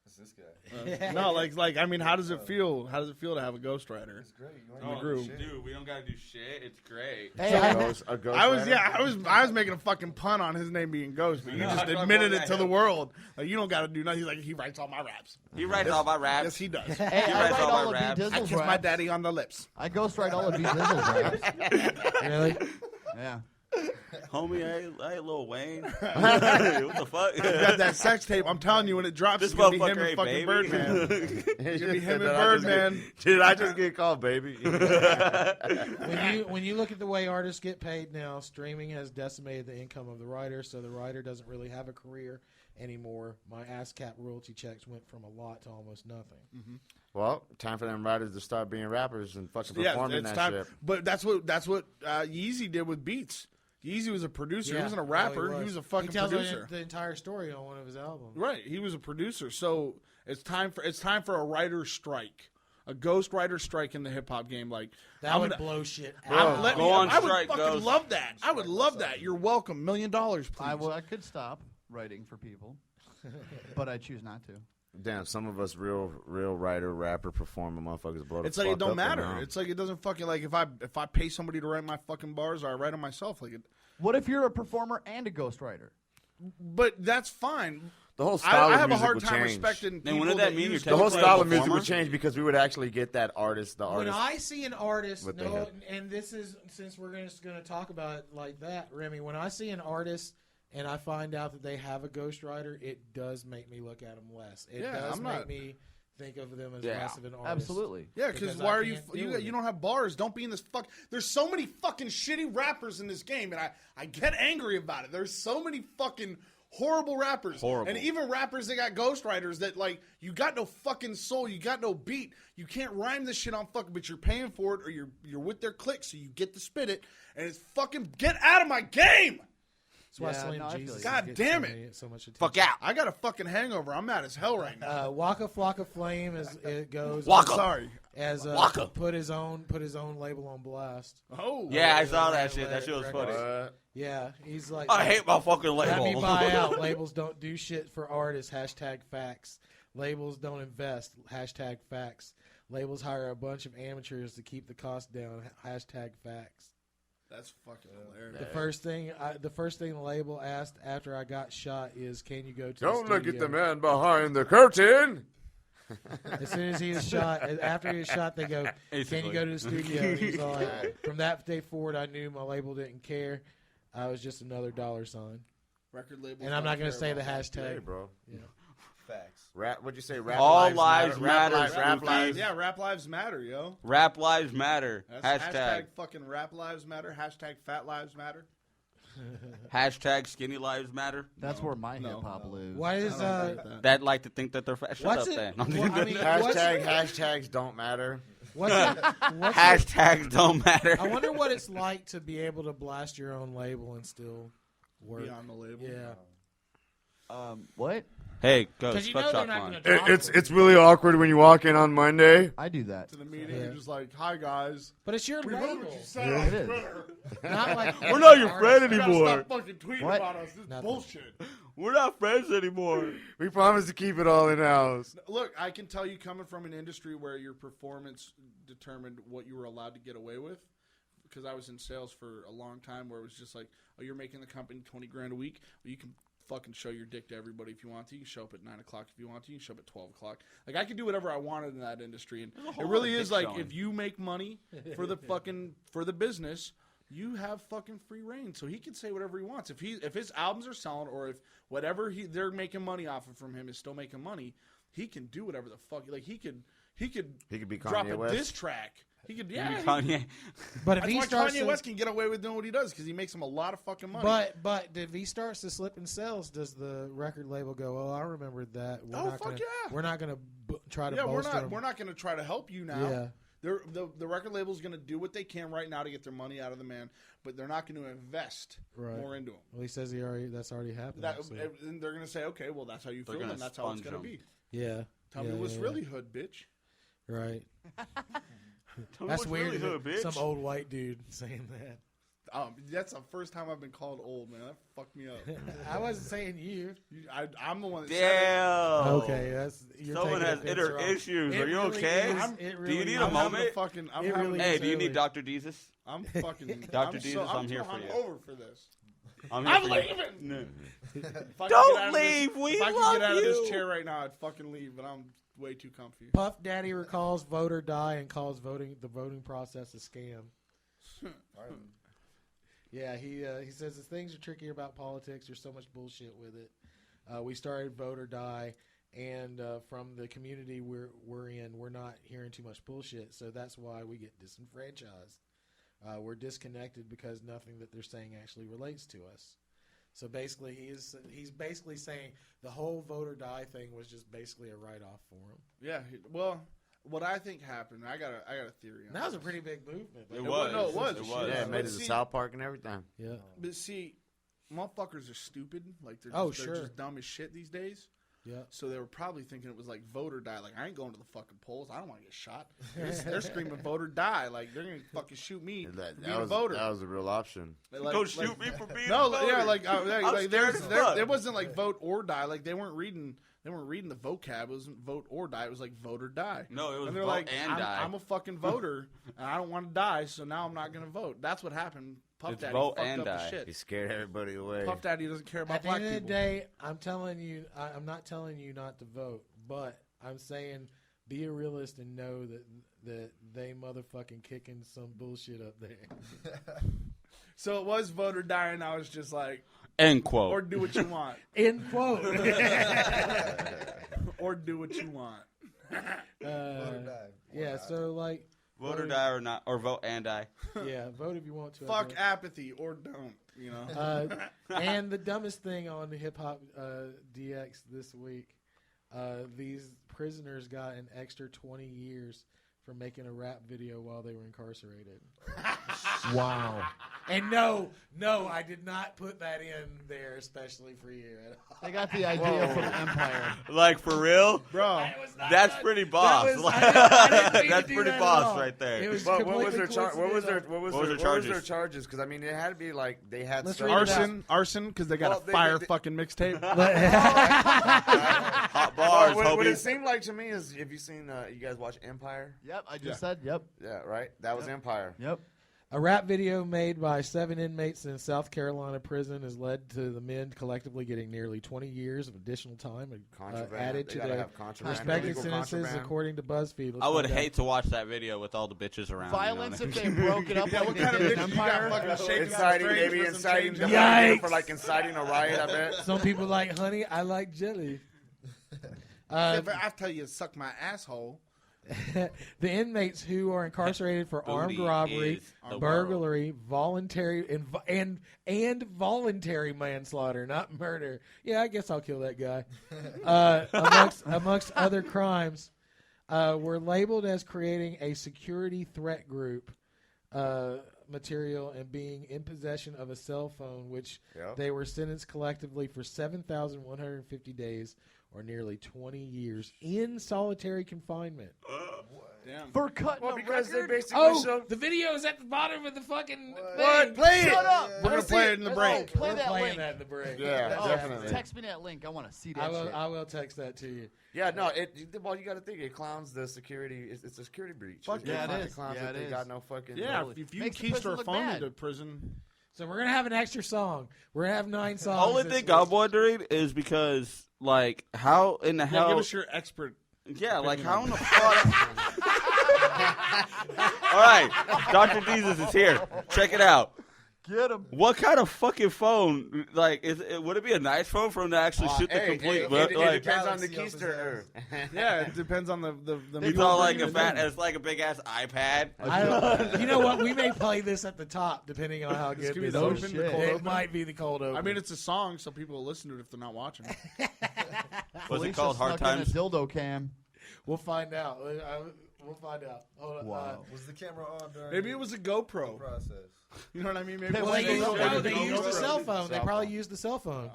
Who's this guy? No, like I mean, how does it feel? How does it feel to have a ghostwriter? It's great. In the group. Dude, we don't gotta do shit. It's great. Hey, I was making a fucking pun on his name being Ghost, but you just admitted it to the world. Like, you don't got to do nothing. He's like, he writes all my raps. He writes all my raps. Yes, he does. Hey, I write all of B I Dizzle's kiss my daddy on the lips. I ghostwrite all of B Dizzle's raps. Really? Yeah. Homie, I ain't Lil Wayne. What the fuck? Got that sex tape. I'm telling you, when it drops, it's going to be him and fucking Birdman. It's going to be him and Birdman. Did I just get called baby? When you look at the way artists get paid now, streaming has decimated the income of the writer, so the writer doesn't really have a career anymore. My ASCAP royalty checks went from a lot to almost nothing. Mm-hmm. Well, time for them writers to start being rappers and fucking performing that shit. But that's what Yeezy did with Beats. Yeezy was a producer. He wasn't a rapper. He was a fucking producer. He tells the entire story on one of his albums. Right. He was a producer. So it's time for a writer's strike. A ghost writer strike in the hip hop game. Like, that would blow shit out. I would fucking love that. I would love that. You're welcome. $1 million, please. I could stop writing for people, but I choose not to. Damn, some of us real writer, rapper, performer motherfuckers blow the It's like it don't fuck up matter. now. It's like it doesn't fucking, like, if I pay somebody to write my fucking bars, or I write them myself. Like it. What if you're a performer and a ghostwriter? But that's fine. The whole style I of have a music hard would time change. respecting people. And what did that mean? The whole style of music would change because we would actually get that artist. When I see an artist, what they have. and this is, since we're just going to talk about it like that, Remy, when I see an artist and I find out that they have a ghostwriter, it does make me look at them less. It does make me think of them as less of an artist. Absolutely. Yeah, because why are you don't have bars? Don't be in this fuck. There's so many fucking shitty rappers in this game, and I get angry about it. There's so many fucking Horrible rappers. Horrible. And even rappers that got ghostwriters that, like, you got no fucking soul, you got no beat, you can't rhyme this shit on fucking, but you're paying for it or you're with their clique, so you get to spit it, and it's fucking, get out of my game! That's why Yeah, Slim no, I feel Jesus you. God gets damn so it. many- so much attention. Fuck out. I got a fucking hangover. I'm mad as hell right now. Waka Flocka Flame as it goes. Waka. Sorry. As Waka. put his own label on blast. Oh. Yeah, I saw that shit. That shit was funny. Yeah, he's like, I hate my fucking let me label. buy out. Labels don't do shit for artists. Hashtag facts. Labels don't invest. Hashtag facts. Labels hire a bunch of amateurs to keep the cost down. Hashtag facts. That's fucking hilarious. The first thing the label asked after I got shot is, "Can you go to Don't the look studio?" at the man behind the curtain. As soon as he is shot, after he was shot, they go, "Can you go to the studio?" And he's all like, from that day forward, I knew my label didn't care. I was just another dollar sign. Record labels. And I'm not going to say the hashtag. Hey, bro. Yeah. Facts. What'd you say? Rap All lives lives matter. Rap lives, Spooky. yeah, rap lives matter, yo. Rap lives matter. That's Hashtag. fucking rap lives matter. Hashtag fat lives matter. Hashtag skinny lives matter. That's where my hip hop lives. Why is That like to think that they're fat. Shut What's up it- then. well, I mean, hashtags don't matter. Hashtags don't matter. I wonder what it's like to be able to blast your own label and still work. Be on the label. Yeah. What? Hey, Because Ghost, you fuck know they're shot not one. going to drop it. It's really awkward when you walk in on Monday. I do that. To the meeting, Yeah. you're just like, "Hi guys, But it's your we heard label. what you said Yeah, on it is. Twitter. Not like We're not your friend You gotta anymore. stop fucking tweeting What? about us. This is Nothing. bullshit." We're not friends anymore. We promise to keep it all in house. Look, I can tell you, coming from an industry where your performance determined what you were allowed to get away with, because I was in sales for a long time, where it was just like, "Oh, you're making the company $20,000 a week. Well, you can fucking show your dick to everybody if you want to. You can show up at 9 o'clock if you want to. You can show up at 12 o'clock. Like, I can do whatever I wanted in that industry, and it really is like, if you make money for the fucking for the business, you have fucking free reign. So he can say whatever he wants. If his albums are selling, or if whatever they're making money off of from him is still making money, he can do whatever the fuck. Like, he could be drop Kanye a West. diss track. He could, yeah. Kanye. But if That's he why starts Kanye to, West can get away with doing what he does, because he makes him a lot of fucking money. but if he starts to slip in sales, does the record label go, "Oh, I remembered that. We're Oh, not fuck gonna, yeah. We're not going to try to yeah, bolster him." we're not going to try to help you now. Yeah. The record label's going to do what they can right now to get their money out of the man, but they're not going to invest Right. more into him. Well, he says that's already happened. so. And they're going to say, "Okay, well, that's how you They're feel, gonna and that's how it's sponge going to them. be." Yeah. Tell Yeah, me what's yeah, really hood, bitch. Right. Tell me That's what's weird. really hood, bitch. Some old white dude saying that. That's the first time I've been called old, man. That fucked me up. I wasn't saying you. I'm the one that Damn. Okay, you're Someone taking has offense inner wrong. issues. It Are you really okay? is- I'm- it Do you really need is. a I'm having moment? fucking. I'm It having. really Hey, is do you early. need Dr. Jesus? I'm fucking. Dr. Jesus, I'm here for I'm you. over for this. I'm I'm for you. leaving. No. If I could Don't get out of this- leave. We If I could love get out of you. this chair right now, I'd fucking leave. But I'm way too comfy. Puff Daddy recalls vote or die and calls the voting process a scam. Yeah, he says the things are tricky about politics. There's so much bullshit with it. We started vote or die, and from the community we're in, we're not hearing too much bullshit. So that's why we get disenfranchised. We're disconnected because nothing that they're saying actually relates to us. So basically, he's basically saying the whole vote or die thing was just basically a write-off for him. Yeah. Well, what I think happened, I got a theory. And that was a pretty big movement. It was. No, it was. It was. Yeah, it made it to see- South Park and everything. Yeah. But see, motherfuckers are stupid. Like they're sure. just dumb as shit these days. Yeah. So they were probably thinking it was like vote or die. Like, I ain't going to the fucking polls. I don't want to get shot. They're screaming vote or die. Like, they're going to fucking shoot me for being a voter. That was a real option. Like, Don't shoot me for being no, a voter. yeah, like I'm scared as fuck. it wasn't like vote or die. Like they weren't reading the vocab. It wasn't vote or die. It was like vote or die. No, it was and they're vote like, and die. I'm a fucking voter, and I don't want to die, so now I'm not going to vote. That's what happened. Puff It's Daddy vote fucked and up the die. shit. He scared everybody away. Puff Daddy doesn't care about At the black end of the people. day, I'm telling you, I'm not telling you not to vote, but I'm saying be a realist and know that they motherfucking kicking some bullshit up there. So it was vote or die, and I was just like, End quote. or do what you want. End quote. Or do what you want. Yeah, so like Vote or die or not, or vote and die. Yeah, vote if you want to. I Fuck guess. apathy or don't. You know. And the dumbest thing on the Hip Hop DX this week, these prisoners got an extra 20 years for making a rap video while they were incarcerated. Wow. And no, I did not put that in there especially for you. They got the idea from Empire. Like, for real? Bro, that's pretty boss. That's pretty boss right there. But what was their charges? Because I mean, it had to be like they had arson, because they got a fucking mixtape. Hot bars. What it seemed like to me is, if you seen, you guys watch Empire? Yep, I just said yep. Yeah, right. That was Empire. Yep. A rap video made by 7 inmates in South Carolina prison has led to the men collectively getting nearly 20 years of additional time added to their respective sentences, according to BuzzFeed. I would hate to watch that video with all the bitches around. Violence if they broke it up like they did in Empire. Inciting for like inciting a riot, I bet. Some people like honey, I like jelly. If I tell you to suck my asshole. The inmates who are incarcerated for armed robbery, burglary, voluntary and voluntary manslaughter, not murder. Yeah, I guess I'll kill that guy. Amongst other crimes, were labeled as creating a security threat group material and being in possession of a cell phone, which they were sentenced collectively for 7,150 days. Or nearly 20 years in solitary confinement. Damn. For cutting a because record? they basically the video is at the bottom of the fucking What? thing. Play it. Shut up. We're going to play it in the break. Play We're that playing link. that in the break. Yeah, definitely. Text me that link. I want to see that shit. I will text that to you. Yeah, no. Well, you got to think it clowns the security. It's a security breach. Fuck It yeah, clowns it is. the clowns Yeah, that it they is. got no fucking. Yeah, if you Makes the prison keister a look phone bad. into prison. So we're gonna have an extra song. We're gonna have 9 songs. Only this thing week. I'm wondering is because, like, how in the hell? Give us your expert. Yeah, like, how in the fuck? All right, Dr. Jesus is here. Check it out. Get him. What kind of fucking phone? Like, would it be a nice phone for him to actually shoot the complete? It like, depends on the keister. Yeah, it depends on the it's all like a fat. It's like a big ass iPad. You know what? We may play this at the top depending on how good could be this the is. open, the cold It open. might be the cold open. I mean, it's a song, so people will listen to it if they're not watching. What's it called? Hard snuck in a Times? dildo cam. We'll find out. We'll find out. Hold on. Wow. Was the camera on during Maybe it was a GoPro. the process? You know what I mean? Maybe They it was wait, a GoPro. They used a GoPro. cell phone. They probably used the cell phone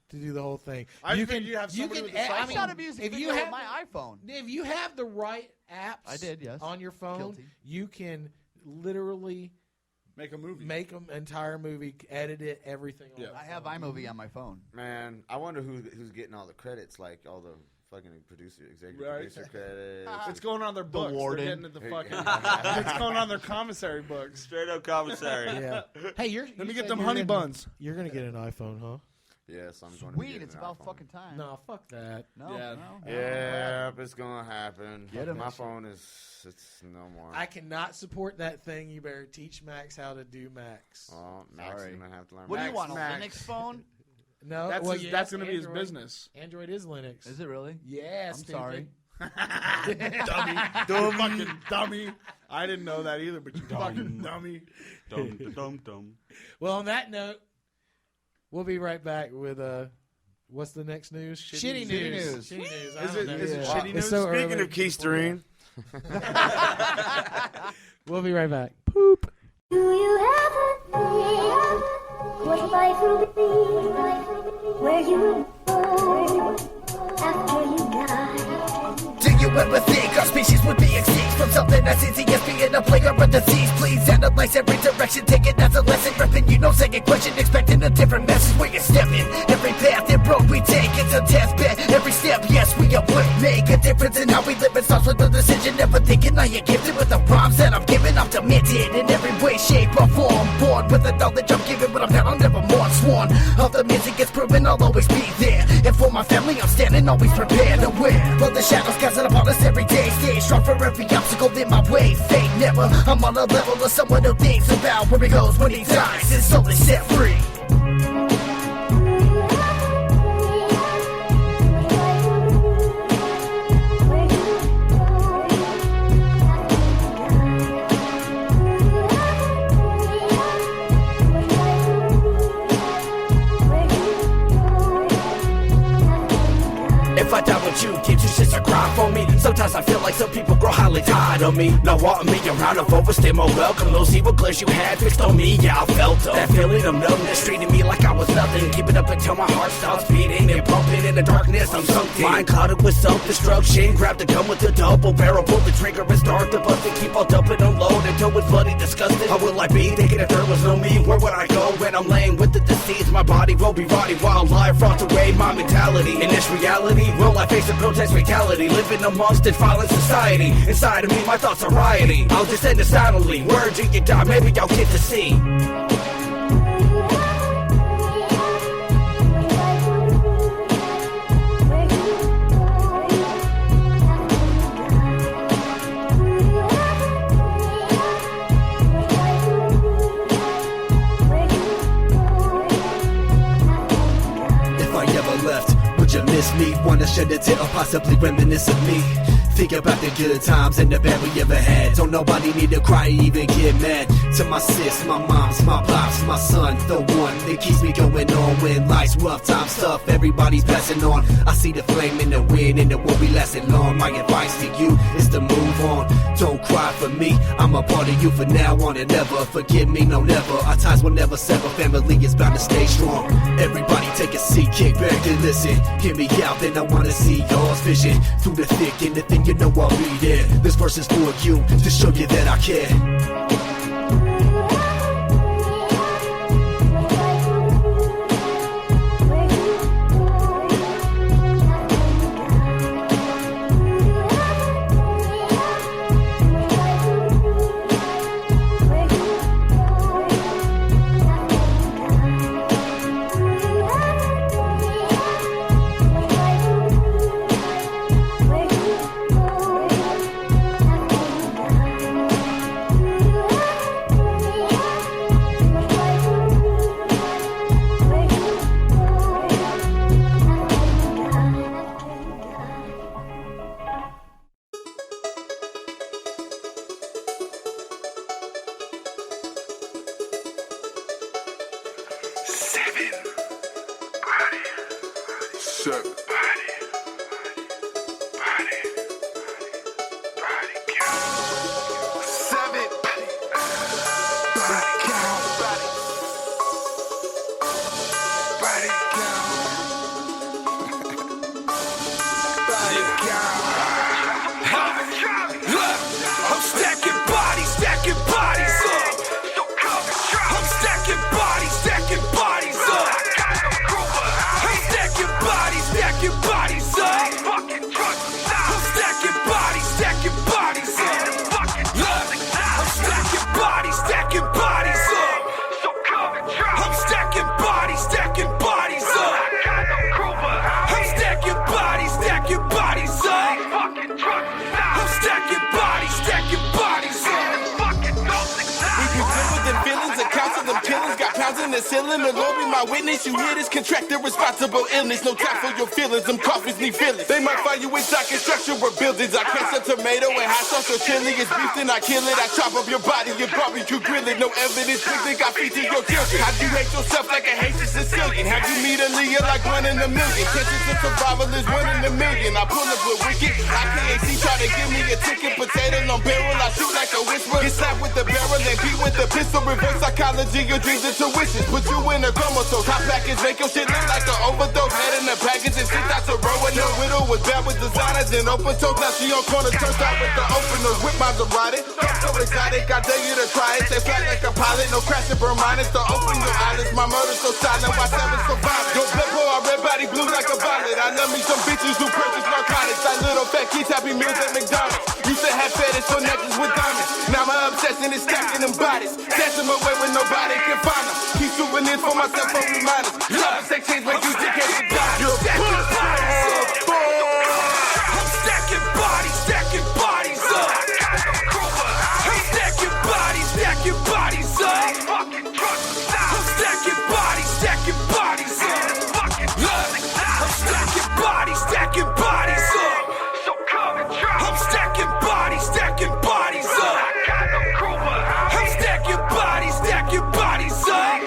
to do the whole thing. I think you have somebody with a cell I phone. shot a music if video you with have my iPhone. If you have the right apps, I did, yes. on your phone, Guilty. you can literally Make a movie. make an entire movie, edit it, everything. On Yeah. it. I have iMovie on my phone. Man, I wonder who's getting all the credits, like all the fucking executive Right. producer credits. It's going on their books. warden. They're getting it the fucking. It's going on their commissary books. Straight up commissary. Yeah. Hey, Let me get them honey buns. You're gonna get an iPhone, huh? Yes, I'm going to Sweet, get it's an about iPhone. fucking time. No, fuck that. No, Yeah. no. Yeah, it's gonna happen. Get 'em. My phone it's no more. I cannot support that thing. You better teach Max how to do Max. Oh, Max is gonna have to learn. What do you Max, want, a Max. Linux phone? No, That's well, his, yes, that's going to be his Android. business. Android is Linux. Is it really? Yeah, I'm sorry. Dummy. Fucking dummy. I didn't know that either, but you fucking dummy. Dum. Well, on that note, we'll be right back with what's the next news? Shitty news. Shitty news. I Is don't it know. shitty It's news? so Speaking early. of keystering, We'll be right back. Do you ever think what life will be? Where you go after you die? Do you ever think our species would be extinct from something as easy as being a plague or a disease? Please analyze every direction, take it as a lesson. Repping, you know, second question, expecting a different message where you're stepping. Every path and road we take, it's a test bed. Every step, yes, we awake. Make a difference in how we live. It starts with a decision. Never thinking I am gifted with the rhymes that I'm giving. I'm demented in every way, shape, or form. Born with the knowledge I'm giving, but I'm down, I'm never more sworn. All the music is proven, I'll always be there. And for my family, I'm standing, always prepared to win. While the shadows casting upon us every day, stay strong for every obstacle in my way. Fate never, I'm on a level of someone who thinks about where he goes when he dies. His soul is set free. I feel like some people grow highly tired of me. Not wanting me around, I've overstayed my welcome. Those evil glares you had fixed on me, yeah, I felt them. That feeling of numbness treating me like I was nothing. Keep it up until my heart stops beating and pumping. In the darkness, I'm sunk deep. Mind clouded with self-destruction. Grab the gun with the double barrel, pull the trigger and start to bust it. Keep on dumping, unload until it's bloody disgusted. How will I be thinking if there was no me? Where would I go when I'm laying with the disease? My body will be rotting while life rots away my mentality. In this reality, will I face a protest fatality? Living amongst this violent society. Inside of me, my thoughts are rioting. I'll just end it silently. Words you die, maybe I'll get to see. You miss me, wanna shed a tear or possibly reminisce of me. Think about the good times and the bad we ever had. Don't nobody need to cry or even get mad. To my sis, my moms, my pops, my son, the one that keeps me going on when life's rough, times tough, everybody's passing on. I see the flame in the wind and it won't be lasting long. My advice to you is to move on. Don't cry for me, I'm a part of you for now on and never. Forgive me, no never, our ties will never sever. Family is bound to stay strong. Everybody take a seat, kick back and listen. Hear me out, then I wanna see yours vision. Through the thick and the thin, you know I'll be there. This verse is for you, to show you that I care. You hear this contract irresponsible illness. No time for your feelings, them coffees need feelings. They might find you inside construction work buildings. I catch a tomato and hot sauce or chili. It's beef, then I kill it. I chop up your body, your barbecue grill it. No evidence, picnic, I feed to your children. How you hate yourself like a Haitian Sicilian? Have you meet a Leah like 1 in a million? Chances of survival is 1 in a million. I pull up with wicked. I can't see, try to give me a ticket. Potato on barrel, I shoot like a whisper. Get slapped with the barrel and beat with the pistol. Reverse psychology, your dreams into wishes. Put you in a comatose. Hot package, make your shit look like an overdose. Head in the package and 6,000 row. And no widow was bad with designers and open toes. Now she on corner, turns out with the openers. With Maserati, so exotic, I dare you to try it. Stay flat like a pilot, no crash and burn minus. To open your eyelids, my murder's so silent. Why 7 survive? Your blood pour, our red body blue like a violet. I love me some bitches who purchase narcotics. Like little fat kids, happy meals at McDonald's. Used to have fetish for necklaces with diamonds. Now my obsession is stacking them bodies. Stash them away when nobody can find them. Keep souvenirs for myself for reminders. Love and sex change make you dickheads and die. You're I'm stacking bodies, stacking bodies up. I'm stacking bodies, stacking bodies up. I'm stacking bodies, stacking bodies up. I'm stacking bodies, stacking bodies up. I'm stacking bodies, stacking bodies up. I'm stacking bodies, stacking bodies up.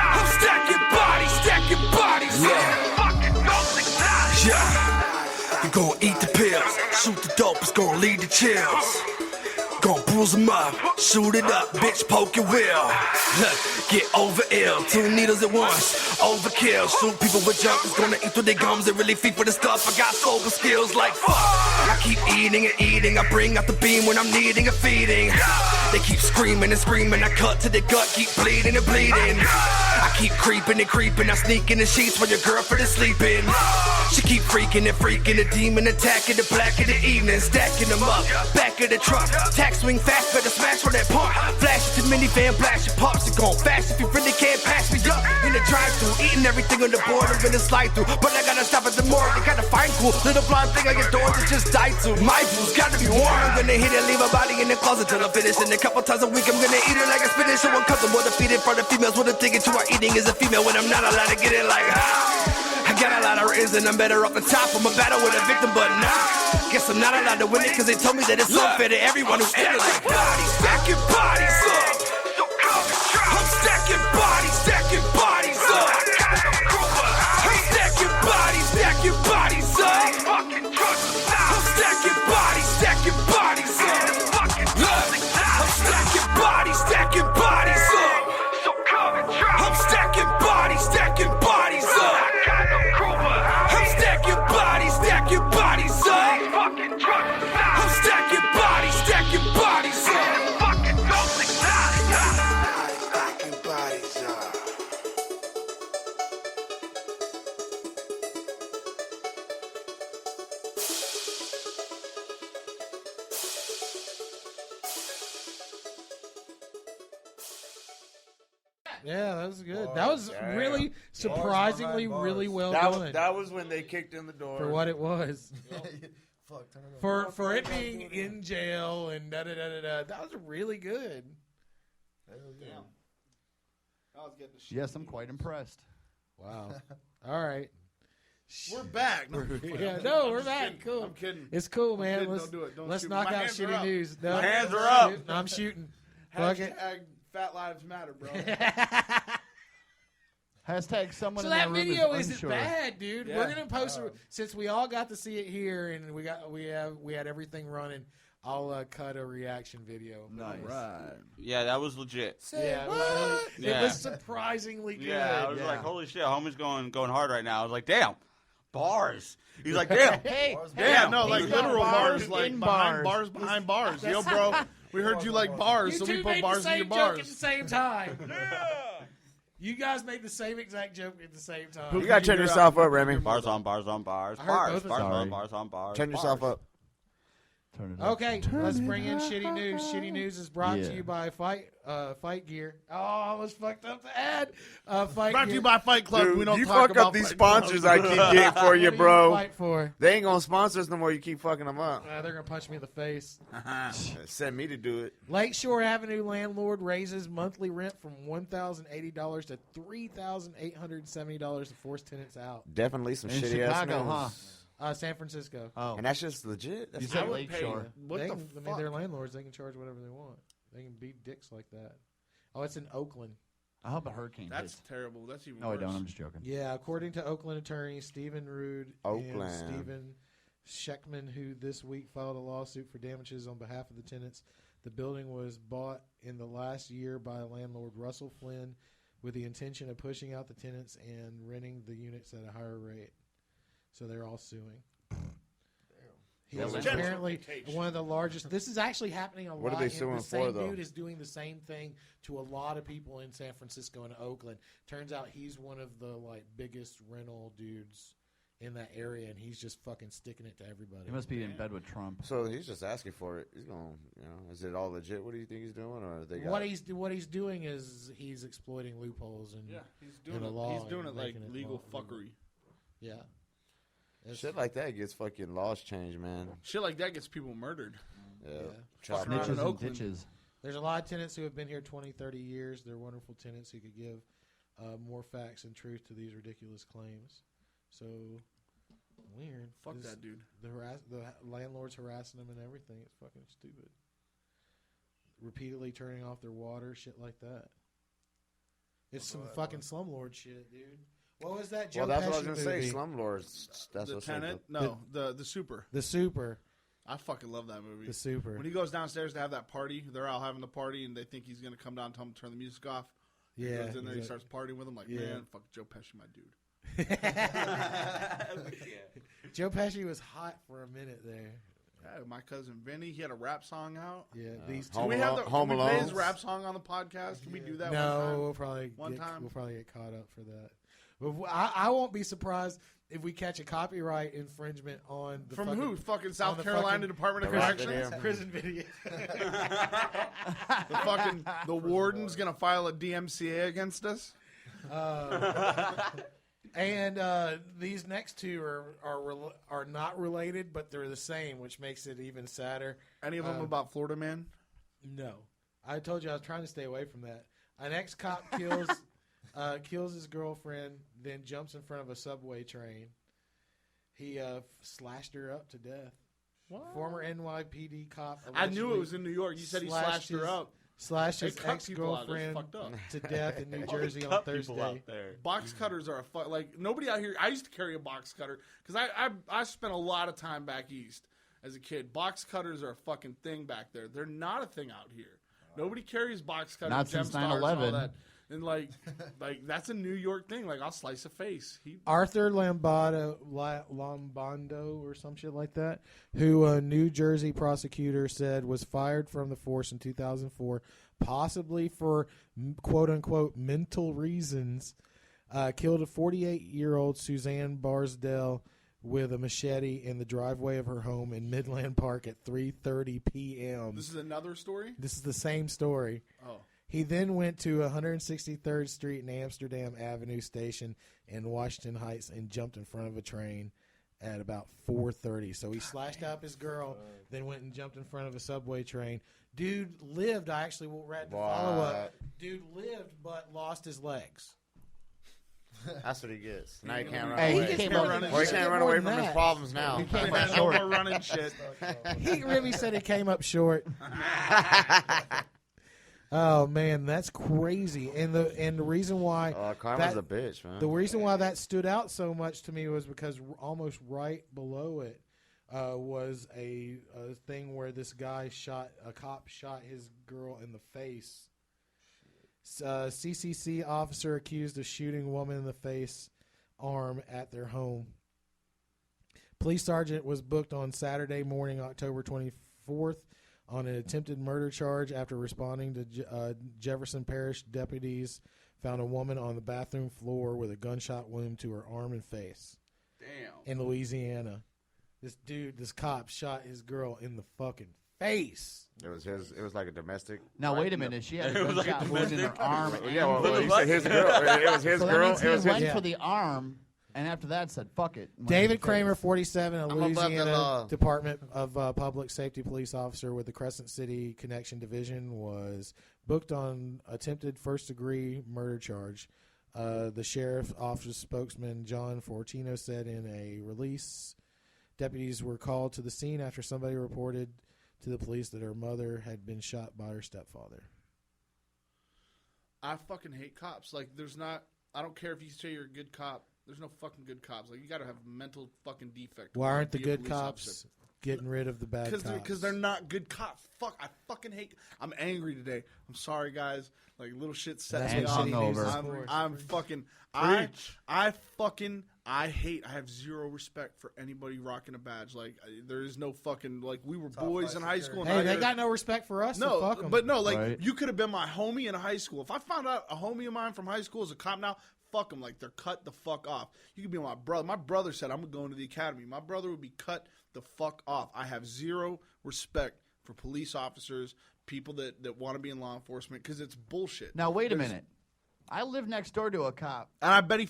I'm stacking bodies, stacking bodies. Gonna eat the pills, shoot the dope, it's gonna lead to chills. Gonna bruise them up, shoot it up, bitch, poke your will. Look, get over ill, 2 needles at once, overkill. Shoot people with junk, it's gonna eat through their gums and really feed for the stuff. I got sober skills like fuck. I keep eating and eating, I bring out the beam when I'm needing a feeding. They keep screaming and screaming, I cut to the gut, keep bleeding and bleeding. I keep creeping and creeping, I sneak in the sheets while your girlfriend is sleeping. She keep freaking and freaking, the demon attacking the black of the evening, stacking them up, back of the truck. Tack swing fast, better smash for that pump. Flash at the minivan, blast your pops, you gon' fast if you really can't pass me up. In the drive-thru, eating everything on the board, I'm gonna slide through. But I gotta stop at the morgue, they gotta find cool. Little blonde thing I get doors to just die to. My boo's gotta be warm, I'm gonna hit it, leave a body in the closet till I'm finished. And a couple times a week, I'm gonna eat it like a spinach. So uncomfortable to feed it for the females. What I'm thinking to our eating is a female when I'm not allowed to get it like I got a lot of reasons I'm better off the top. I'm a battle with a victim, but nah. Guess I'm not allowed to win it, cause they told me that it's unfair to everyone who's in it. Like bodies, stacking bodies up. I'm stacking bodies up. I'm stacking bodies up. I'm stacking bodies up. I'm stacking bodies up. I'm stacking bodies up. I'm stacking bodies up. I'm stacking bodies up. I'm stacking bodies up. Yeah, that was good. That was really surprisingly really well done. That was when they kicked in the door. For what it was. Fuck, turn it off. For it being in jail and da-da-da-da-da. That was really good. Damn. I was getting the shit. Yes, I'm quite impressed. Wow. All right. We're back. No, we're back. kidding. Cool. I'm kidding. It's cool, man. Kidding. Let's Don't do it. Don't let's shoot. knock My out hands are shitty up. news. No, My hands are up. I'm shooting. Fuck it. Hashtag Fat Lives Matter, bro. Hashtag someone So in that that room video is isn't unsure. bad, dude. Yeah. We're gonna post it since we all got to see it here, and we had everything running. I'll cut a reaction video. Nice. Right. Yeah, that was legit. Yeah, it was surprisingly good. Yeah, I was like, holy shit, homie's going hard right now. I was like, damn, bars. He's like, damn. Hey, Yeah, hey, no, like he's literal got bars, like in behind bars behind bars. Yo, bro, we heard you like bars, You so two we made put bars the in same your joke at the bars. same time. You guys made the same exact joke at the same time. You gotta turn yourself up, Remy. Bars on bars on bars. I heard Bars, both of bars them. on bars on bars. Turn yourself bars. up. Turn it up. Okay, let's bring in Shitty News. Shitty News is brought to you by Fight Gear. Oh, I almost fucked up the ad. Fight Brought Gear. to you by Fight Club. Dude, we don't you talk fuck about up these Fight Club. sponsors I keep getting for you, What do bro. fight for? They ain't gonna sponsor us no more. You keep fucking them up. They're gonna punch me in the face. Send me to do it. Lakeshore Avenue landlord raises monthly rent from $1,080 to $3,870 to force tenants out. Definitely some In shitty ass Chicago, news. huh? San Francisco. Oh, And that's just legit. That's you said not- Lakeshore. What They the can- I fuck? mean, they're landlords. They can charge whatever they want. They can beat dicks like that. Oh, it's in Oakland. I hope a hurricane That's hits. terrible. That's even No, I worse. don't. I'm just joking. Yeah, according to Oakland attorneys Stephen Rude and Oakland. Stephen Scheckman, who this week filed a lawsuit for damages on behalf of the tenants, the building was bought in the last year by landlord Russell Flynn with the intention of pushing out the tenants and renting the units at a higher rate. So they're all suing. He's apparently one of the largest. This is actually happening a What lot. are they suing the for, same though? dude is doing the same thing to a lot of people in San Francisco and Oakland. Turns out he's one of the biggest rental dudes in that area, and he's just fucking sticking it to everybody. He must be in bed with Trump. So he's just asking for it. He's going, is it all legit? What do you think he's doing, or they got? What he's doing is he's exploiting loopholes and he's doing in the it. law. He's doing and it like making legal law- fuckery. Yeah. Shit like that gets fucking laws changed, man. Shit like that gets people murdered. Yeah. Fuck around in Snitches and Oakland. ditches. There's a lot of tenants who have been here 20, 30 years. They're wonderful tenants who could give more facts and truth to these ridiculous claims. So, weird. Fuck This- that dude. The landlord's harassing them and everything. It's fucking stupid. Repeatedly turning off their water, shit like that. It's some fucking slumlord shit, dude. What was that Joe Well, that's Pesci what I was gonna movie? say. Slumlords. That's The what's Tenant? No, the Super. The Super. I fucking love that movie. The Super. When he goes downstairs to have that party, they're all having the party, and they think he's gonna come down and tell him to turn the music off. He Yeah, goes in there, he he's starts partying with him. Like, yeah. man, fuck Joe Pesci, my dude. Joe Pesci was hot for a minute there. Yeah, my cousin Vinny, he had a rap song out. Yeah, these two. Can we have can we play his rap song on the podcast? Can we do that? No, one time? we'll probably One time? We'll probably get caught up for that. But I won't be surprised if we catch a copyright infringement on the From fucking, who? Fucking on South the Carolina fucking Department of Prison Corrections? video. prison video. The warden's gonna file a DMCA against us. And these next two are not related, but they're the same, which makes it even sadder. Any of them about Florida Man? No, I told you I was trying to stay away from that. An ex-cop kills his girlfriend, then jumps in front of a subway train. He slashed her up to death. What? Former NYPD cop. I knew it was in New York. You said he slashed her up. Slashed his They cut people out. That's ex-girlfriend fucked up. to death in New They Jersey on cut people Thursday. out there. Box cutters are like nobody out here. I used to carry a box cutter because I spent a lot of time back east as a kid. Box cutters are a fucking thing back there. They're not a thing out here. Nobody carries box cutters. Not gem since stars, and all 9/11. that. And like that's a New York thing. Like I'll slice a face. Arthur Lombardo or some shit like that, who a New Jersey prosecutor said was fired from the force in 2004, possibly for quote-unquote mental reasons, killed a 48-year-old Suzanne Barsdale with a machete in the driveway of her home in Midland Park at 3:30 p.m. This is another story? This is the same story. Oh. He then went to 163rd Street and Amsterdam Avenue station in Washington Heights and jumped in front of a train at about 4:30. So he slashed up his girl, then went and jumped in front of a subway train. Dude lived. I actually read the follow-up. Dude lived but lost his legs. That's what he gets. Now he can't run Hey, away. he came Well, up- he can't run away from more than his that. problems now. He came up No short. more running shit. He really said he came up short. Oh man, that's crazy. And the reason why Karma's a bitch, man. The reason why that stood out so much to me was because almost right below it was a thing where this guy a cop shot his girl in the face. CCC officer accused of shooting woman in the face, arm at their home. Police sergeant was booked on Saturday morning, October 24th, on an attempted murder charge after responding to Jefferson Parish deputies found a woman on the bathroom floor with a gunshot wound to her arm and face. Damn. In Louisiana. This cop shot his girl in the fucking face. It was like a domestic. Now wait a minute. She had a gunshot wound in her arm. Yeah, well, you said his girl. It was his So that girl. means It was he his. went for the arm, and after that said, "Fuck it." David Kramer, 47, a I'm above the Louisiana law. Department of Public Safety police officer with the Crescent City Connection Division, was booked on attempted first-degree murder charge. The sheriff's office spokesman, John Fortino, said in a release, deputies were called to the scene after somebody reported to the police that her mother had been shot by her stepfather. I fucking hate cops. Like, I don't care if you say you're a good cop. There's no fucking good cops. Like, you got to have a mental fucking defect. Why aren't the to be a good police cops officer. getting rid of the bad cops? Because they're not good cops. Fuck, I fucking hate. I'm angry today. I'm sorry, guys. Like, little shit sets me That's off. what shitty news is for. I'm fucking. I hate. I have zero respect for anybody rocking a badge. Like, there is no fucking. Like, we were boys in high school. Hey, they got no respect for us. No, so fuck 'em. but no, like Right. you could have been my homie in high school. If I found out a homie of mine from high school is a cop now, fuck them. Like, they're cut the fuck off. You could be my brother. My brother said I'm going to the academy. My brother would be cut the fuck off. I have zero respect for police officers, people that want to be in law enforcement, because it's bullshit. Now wait a minute. I live next door to a cop. And I bet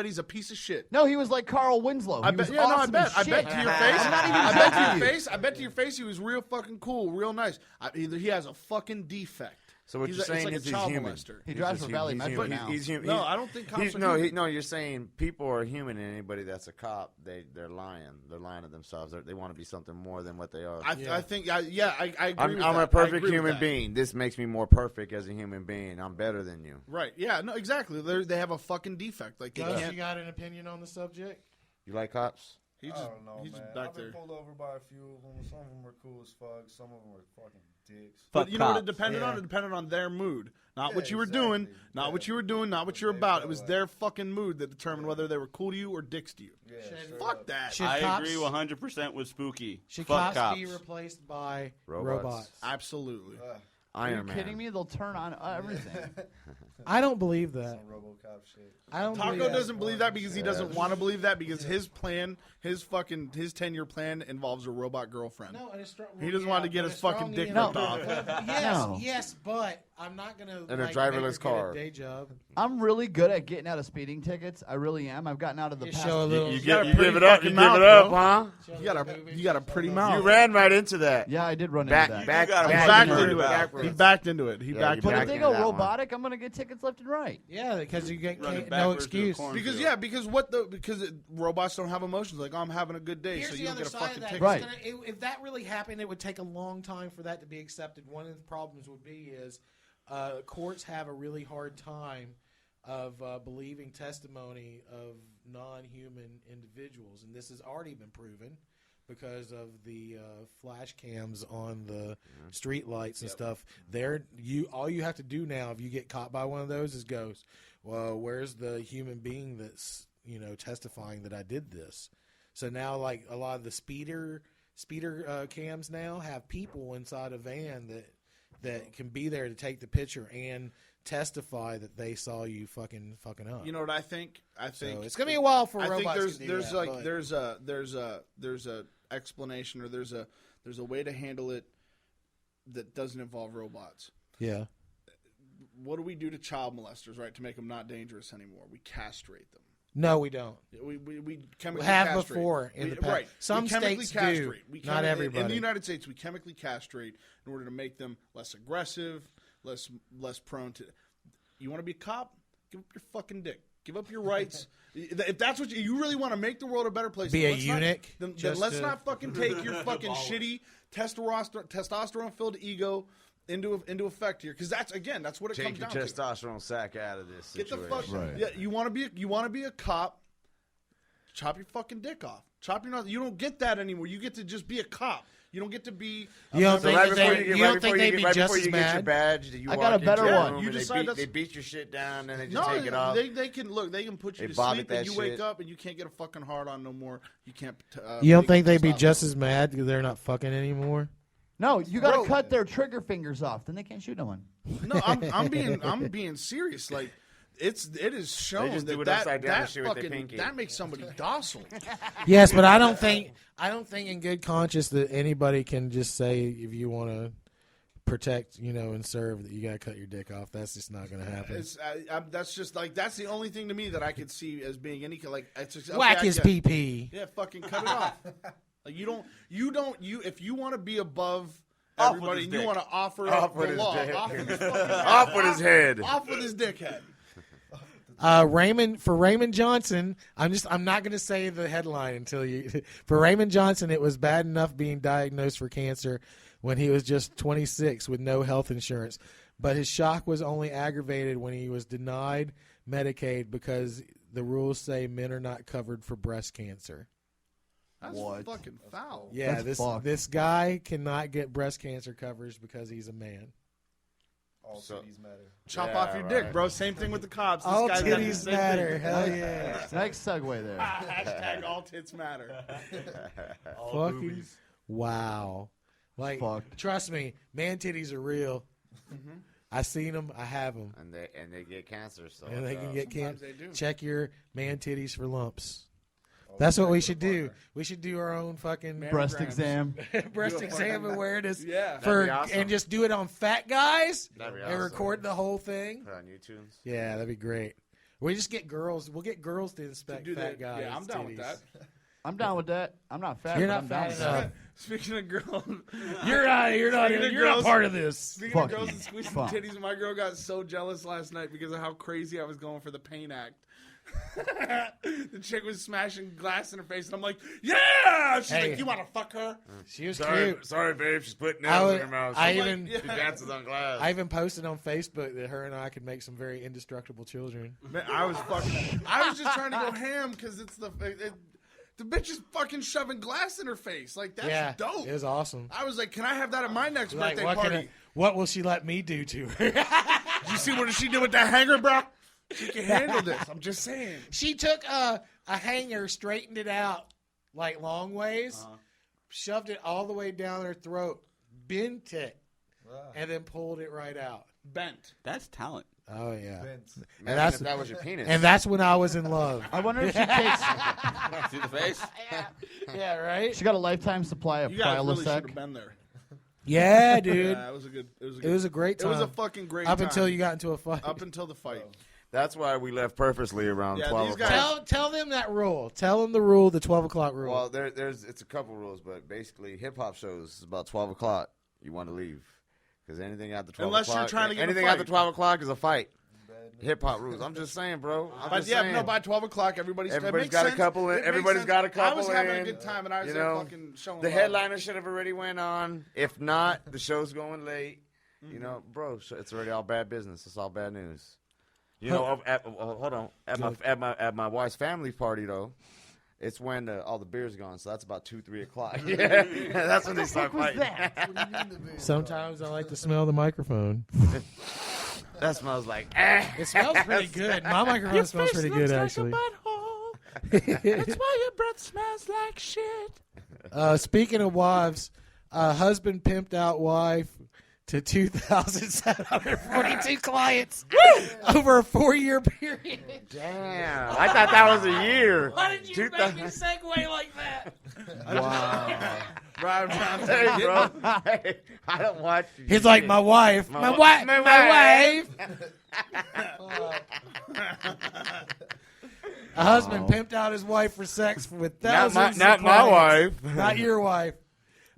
he's a piece of shit. No, he was like Carl Winslow. I He bet. was Yeah, no, I awesome bet. as I shit. bet to your face. I'm not even I bet to joking. your face. I bet to your face. He was real fucking cool, real nice. Either he has a fucking defect. So what He's you're a- saying it's like is a he's child human. molester. He drives He's for human. Valley He's Metro human. now. He's human. No, I don't think cops are no, human. no. You're saying people are human, and anybody that's a cop, they're lying. They're lying to themselves. They want to be something more than what they are. I think, I agree I'm with a that. I perfect agree with human that. being. This makes me more perfect as a human being. I'm better than you. Right. Yeah, no, exactly. They have a fucking defect. Like, they Gus, can't. you got an opinion on the subject? You like cops? He I just, don't know, he's man. just back I've been there. pulled over by a few of them. Some of them were cool as fuck. Some of them were fucking dicks. But you know what it cops. depended on? Yeah. It depended on their mood. Not Yeah, what you were exactly. doing, not Yeah. what you were doing, not what you're They about. felt It was like- their fucking mood that determined whether they were cool to you or dicks to you. Yeah, straight Fuck up. that. Should I cops, agree 100% with Spooky. Should Fuck cops be replaced by robots? Absolutely. Are you Iron Man. kidding me? They'll turn on everything. I don't believe that. Some RoboCop shit. I don't Taco believe that. doesn't believe that because he doesn't want to believe that because his plan, his 10-year plan involves a robot girlfriend. No, and it's strong, He doesn't want to get but his it's fucking strong dick in- ripped off. Yes, No. yes, but I'm not gonna. And a like, driverless make her get car. a day job. I'm really good at getting out of speeding tickets. I really am. I've gotten out of the You past. show a little. You got a give pretty it up. You fucking give mouth, it up, bro. huh? You got a pretty mouth. You ran right into that. Yeah, I did run Back, into that. back, got a He back, backed fucking into mouth. it. He backed into it. He Yeah, backed you But into if backed they it. into go that one. robotic, I'm gonna get tickets left and right. Yeah, because you get Running no backwards to a excuse. corn Because field. because robots don't have emotions. Like, oh, I'm having a good day, Here's so the you don't other get a side of fucking that. ticket. Right. If that really happened, it would take a long time for that to be accepted. One of the problems would be is courts have a really hard time of believing testimony of non-human individuals, and this has already been proven because of the flash cams on the street lights and stuff. All you have to do now, if you get caught by one of those, is goes, well, where's the human being that's testifying that I did this? So now, like a lot of the speeder cams now have people inside a van that can be there to take the picture and testify that they saw you fucking up. You know what I think? I think So it's gonna be a while for I think robots to do there's that, like but- there's a explanation or there's a way to handle it that doesn't involve robots. Yeah. What do we do to child molesters, right, to make them not dangerous anymore? We castrate them. No, we don't. We chemically have castrate. before in the past. Right. Some we chemically states do, castrate. not everybody. In the United States, we chemically castrate in order to make them less aggressive, less prone to. You want to be a cop? Give up your fucking dick. Give up your rights. If that's what you really want to make the world a better place, Be then a let's eunuch, Then just let's to- not fucking take your fucking shitty testosterone-filled ego into effect here, because that's what it Take comes your down to. testosterone sack out of this Get the situation. fuck. Yeah, you want to be a cop. Chop your fucking dick off. Chop your. You don't get that anymore. You get to just be a cop. You don't get to be. You don't think right that before they- you get, you right don't think before they'd you be get, right just before as you get your mad? badge, you I walk got a into better the one. room You and decide they beat your shit down and they just No, take it off. they can look. They can put you They to vomit sleep, that and you wake shit. up and you can't get a fucking hard on no more. You can't. You don't think take they'd be testosterone. just as mad because they're not fucking anymore? No, you got Bro. to cut their trigger fingers off. Then they can't shoot no one. No, I'm being serious. Like it is shown just do that it upside down and that shoot with their fucking pinky. that makes somebody docile. Yes, but I don't think in good conscience that anybody can just say if you want to protect, and serve that you got to cut your dick off. That's just not going to happen. It's, that's just like that's the only thing to me that I could see as being any like. It's just, Whack okay, his I get- PP. Yeah, fucking cut it off. Like you if you want to be above Off with everybody his and you dick. want to offer Off up with the his law, dick. off with his fucking Off with his head. off with his dickhead. Raymond Johnson, I'm not going to say the headline until you. For Raymond Johnson, it was bad enough being diagnosed for cancer when he was just 26 with no health insurance, but his shock was only aggravated when he was denied Medicaid because the rules say men are not covered for breast cancer. That's fucking foul. Yeah, That's fucked. this guy cannot get breast cancer coverage because he's a man. All cities matter. Chop Yeah, off your right. dick, bro. Same thing with the cops. This All guy's got the titties same matter. thing. Hell yeah. Nice segue there. Hashtag all tits matter. Fucking wow. Like, Fucked. trust me, man titties are real. I seen them. I have them. And they get cancer, so And they can get Sometimes they do. check your man titties for lumps. That's what we should do. We should do our own fucking Breast Mammograms. exam. breast exam awareness. Yeah. For That'd be awesome. and just do it on fat guys That'd be and awesome. record the whole thing. Put on YouTube. Yeah, that'd be great. We just get girls. We'll get girls to inspect Do fat that. guys. Yeah, I'm down with titties. that. I'm down with that. I'm not fat. You're but not I'm down fat with enough. that. Speaking of girls, You're not part of this. Speaking Fuck of girls you. and squeezing Fuck. titties, my girl got so jealous last night because of how crazy I was going for the pain act. The chick was smashing glass in her face, and I'm like, "Yeah!" She's Hey. like, "You want to fuck her?" She was Sorry, cute. sorry, babe. She's putting I nails would- in her mouth. I She's even- she dances on glass. I even posted on Facebook that her and I could make some very indestructible children. Man, I was just trying to go ham because it's the bitch is fucking shoving glass in her face. Like that's dope. It was awesome. I was like, "Can I have that at my next Like, birthday what, party?" what will she let me do to her? Did you see what she did with that hanger, bro? She can handle this. I'm just saying. She took a hanger, straightened it out like long ways, shoved it all the way down her throat, bent it, and then pulled it right out. Bent. That's talent. Oh yeah, Imagine and that's if that was your penis. And that's when I was in love. I wonder if she takes. See the face? Yeah, right. She got a lifetime supply of You guys really should Prilosec. have been there. Yeah, dude. Yeah, it was a good. It was a great time. It was a fucking great Up time. until you got into a fight. Up until the fight. That's why we left purposely around Yeah, 12 these o'clock. guys- Tell them that rule. Tell them the rule, the 12 o'clock rule. Well, it's a couple rules, but basically hip hop shows is about 12 o'clock. You want to leave because anything after 12 Unless you're o'clock, trying to get in a anything fight. after 12 o'clock is a fight. Hip hop rules. I'm just saying, bro. But yeah, no. By 12 o'clock, everybody's got sense. a couple. It makes Everybody's sense. got a couple. I was having a in, good time, and I was you there know, fucking showing the love. headliner should have already went on. If not, the show's going late. You know, bro, so it's already all bad business. It's all bad news. You know, hold on. At my wife's family party though, it's when all the beer's gone. So that's about 2-3 o'clock. Yeah, that's when they start fighting. Sometimes I like to smell the microphone. That smells like. It smells pretty good. My microphone smells pretty good, actually. That's why your breath smells like shit. Speaking of wives, husband pimped out wife to 2,742 clients over a 4-year period. Damn, I thought that was a year. Why did you make me segue like that? Wow. Right, Hey, bro. Hey, I don't watch you. He's like, my wife. My wife. A husband pimped out his wife for sex with thousands Not of my clients. wife. Not your wife.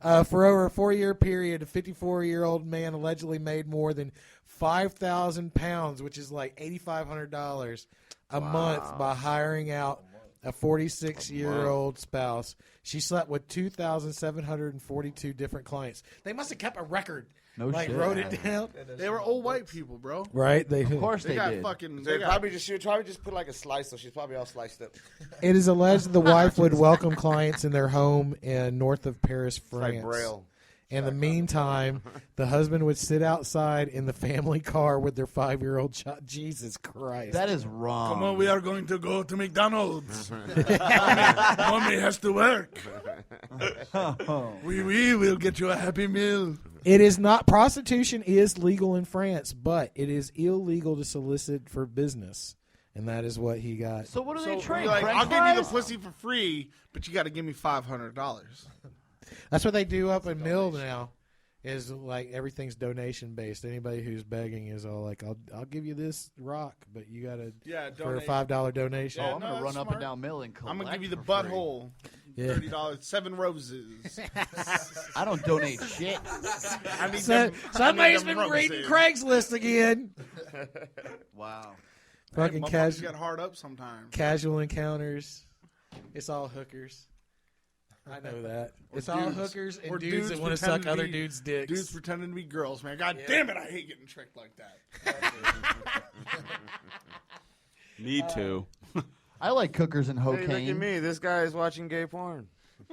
For over a 4-year period, a 54-year-old man allegedly made more than 5,000 pounds, which is like $8,500 a month, by hiring out a 46-year-old spouse. She slept with 2,742 different clients. They must have kept a record. No like shit. wrote it down. They were old white people, bro. Right? Of course they got did. fucking. They probably just she would probably just put like a slice, so she's probably all sliced up. It is alleged the wife would welcome clients in their home in north of Paris, France. Like Braille. In the meantime, the husband would sit outside in the family car with their 5-year-old child. Jesus Christ. That is wrong. Come on, we are going to go to McDonald's. Mommy has to work. We will get you a Happy Meal. It is not. Prostitution is legal in France, but it is illegal to solicit for business. And that is what he got. So what do they So trade? you're like, French I'll give you the fries? pussy for free, but you got to give me $500. That's what they do up in Mill now. Is like everything's donation based. Anybody who's begging is all like, I'll give you this rock, but you gotta for a $5 donation. Yeah, I'm gonna run up and down Mill and collect. I'm gonna give you the for free. butthole. Yeah. $30, 7 roses. I don't donate shit. I need So, them, somebody's I need been them reading roses. Craigslist again. Wow. Fucking Motherfuckers casual, get hard up sometimes. casual encounters. It's all hookers. I know that. It's all dudes. hookers and Or dudes that want to pretending suck other be- dudes' dicks. Dudes pretending to be girls, man. God damn it, I hate getting tricked like that. Me too. I like cookers and Hey, look at cocaine. me. This guy is watching gay porn.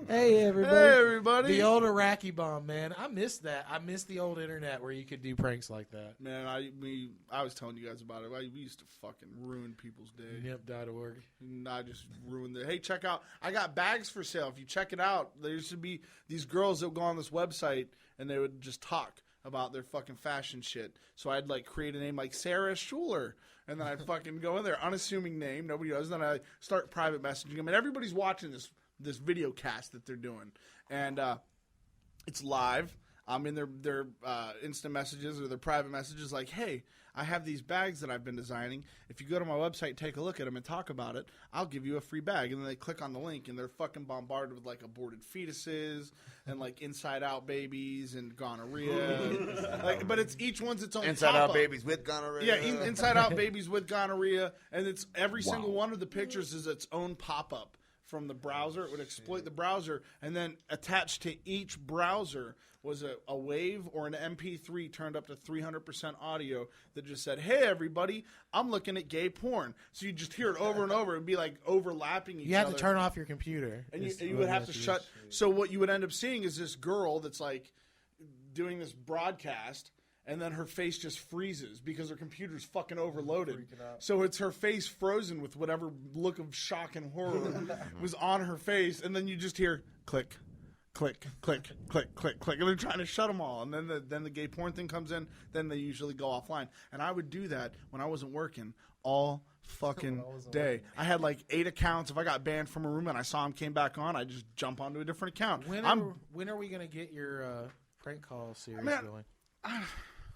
Hey, everybody. Hey, everybody. The old Iraqi bomb, man. I miss that. I miss the old internet where you could do pranks like that. Man, I was telling you guys about it. We used to fucking ruin people's day. Yep.org. And I just ruined it. Hey, check out. I got bags for sale. If you check it out, there used to be these girls that would go on this website and they would just talk about their fucking fashion shit. So I'd like create a name like Sarah Schuler. And then I'd fucking go in there, unassuming name, nobody knows. Then I start private messaging them. And everybody's watching this video cast that they're doing. And it's live. I'm in their instant messages or their private messages like, hey, I have these bags that I've been designing. If you go to my website, take a look at them and talk about it, I'll give you a free bag. And then they click on the link, and they're fucking bombarded with like aborted fetuses and like inside out babies and gonorrhea. But it's each one's its own Inside pop-up. out babies with gonorrhea. Yeah, inside out babies with gonorrhea, and it's every single one of the pictures is its own pop-up from the browser. It would exploit the browser, and then attached to each browser was a wave or an MP3 turned up to 300% audio that just said, "Hey everybody, I'm looking at gay porn." So you just hear it over and over. It'd be like overlapping each other. You have to turn off your computer. And you would have to shut. So what you would end up seeing is this girl that's like doing this broadcast, and then her face just freezes because her computer's fucking overloaded. So it's her face frozen with whatever look of shock and horror was on her face, and then you just hear click, click, click, click, click, click, and they're trying to shut them all. And then the gay porn thing comes in. Then they usually go offline. And I would do that when I wasn't working all fucking day. I had like 8 accounts. If I got banned from a room and I saw him came back on, I just jump onto a different account. When are we gonna get your prank call series going? I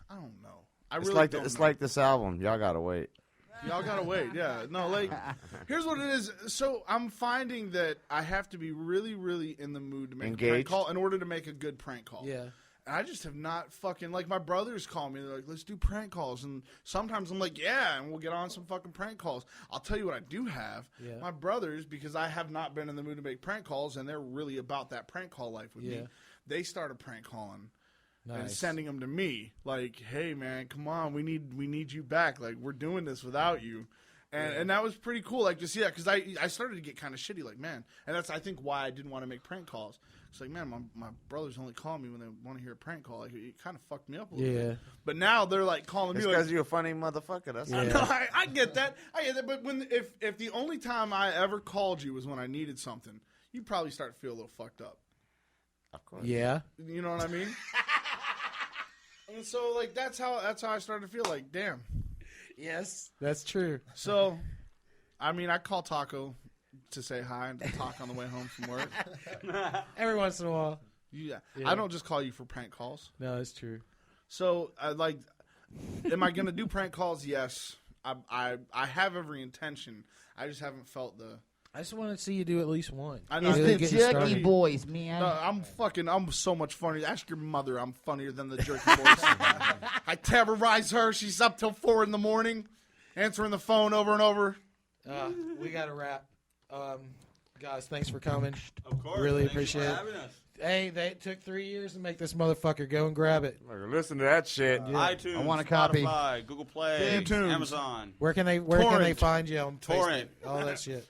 don't know. It's like this album. Y'all gotta wait. Y'all gotta wait. Yeah. No, like, here's what it is. So I'm finding that I have to be really, really in the mood to make a prank call in order to make a good prank call. Yeah. And I just have not fucking, like, my brothers call me. They're like, let's do prank calls. And sometimes I'm like, yeah, and we'll get on some fucking prank calls. I'll tell you what I do have. Yeah. My brothers, because I have not been in the mood to make prank calls, and they're really about that prank call life with me, they started prank calling. Nice. And sending them to me, like, "Hey man, come on, we need you back. Like, we're doing this without you," and that was pretty cool. Like to see that because I started to get kind of shitty, like man, and that's I think why I didn't want to make prank calls. It's like man, my brothers only call me when they want to hear a prank call. Like it kind of fucked me up a little bit. But now they're like calling me because like, you're a funny motherfucker. That's I get that. I get that. But if the only time I ever called you was when I needed something, you'd probably start to feel a little fucked up. Of course. Yeah. You know what I mean? And so, like, that's how I started to feel like, damn. Yes, that's true. So, I mean, I call Taco to say hi and to talk on the way home from work. Every once in a while. Yeah. I don't just call you for prank calls. No, it's true. So, am I going to do prank calls? Yes. I have every intention. I just haven't felt the... I just want to see you do at least one. I know. It's the Jerky Boys, man. No, I'm so much funnier. Ask your mother. I'm funnier than the Jerky Boys. I terrorize her. She's up till 4 a.m, answering the phone over and over. We got to wrap. Guys, thanks for coming. Of course. Really Thanks appreciate for it. having us. Hey, they took 3 years to make this motherfucker. Go and grab it. Listen to that shit. iTunes, I want a copy. Spotify, Google Play, iTunes. Amazon. Where can they find you on Torrent. Facebook? All that shit.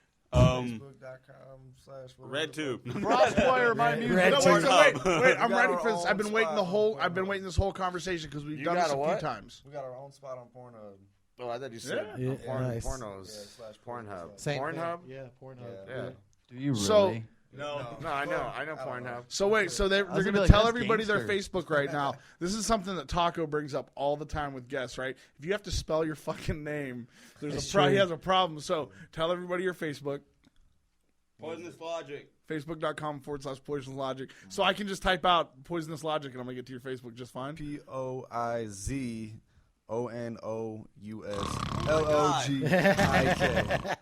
RedTube. Crosswire my music. Wait, I'm got ready our for this. I've been own waiting spot I've been waiting this whole conversation because we've You done got this a a what? few times. We got our own spot on Pornhub. Oh, I thought you said Yeah, nice. pornos. Pornhub. Same thing. Pornhub? Yeah, Pornhub. Yeah. Do you really? So- No. No, I know Pornhub. So wait, so they're gonna going be to like, tell that's everybody their gangster. Facebook right now. This is something that Taco brings up all the time with guests, right? If you have to spell your fucking name, That's he true. has a problem. So tell everybody your Facebook. Poizonous Logic. Facebook.com/Poizonous Logic. So I can just type out Poizonous Logic and I'm going to get to your Facebook just fine. POIZONOUSLOGIK.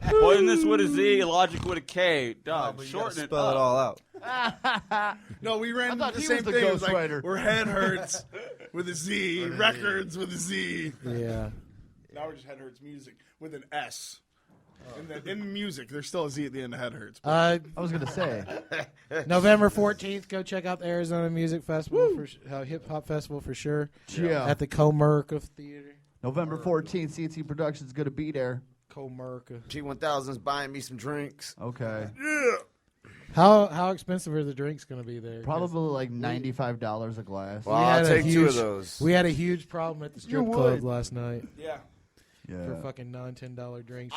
Poizonous with a Z, Logic with a K. Dog, But you gotta shorten it spell it up. all out. No, we ran I into thought the he same was the thing. It was like, ghostwriter. we're Head Hurts with a Z, Records with a Z. Yeah. Now we're just Head Hurts Music with an S. And then in music, there's still a Z at the end of Head Hurts. I was going to say. November 14th, go check out the Arizona Music Festival, Hip Hop Festival for sure. Yeah. At the Comerica Theater. November 14th, CNC Productions going to be there. Comerica. G1000's buying me some drinks. Okay. Yeah. How expensive are the drinks going to be there? Probably like $95 a glass. Well, I'll take 2 of those. We had a huge problem at the strip club last night. Yeah. For fucking $9-10 drinks.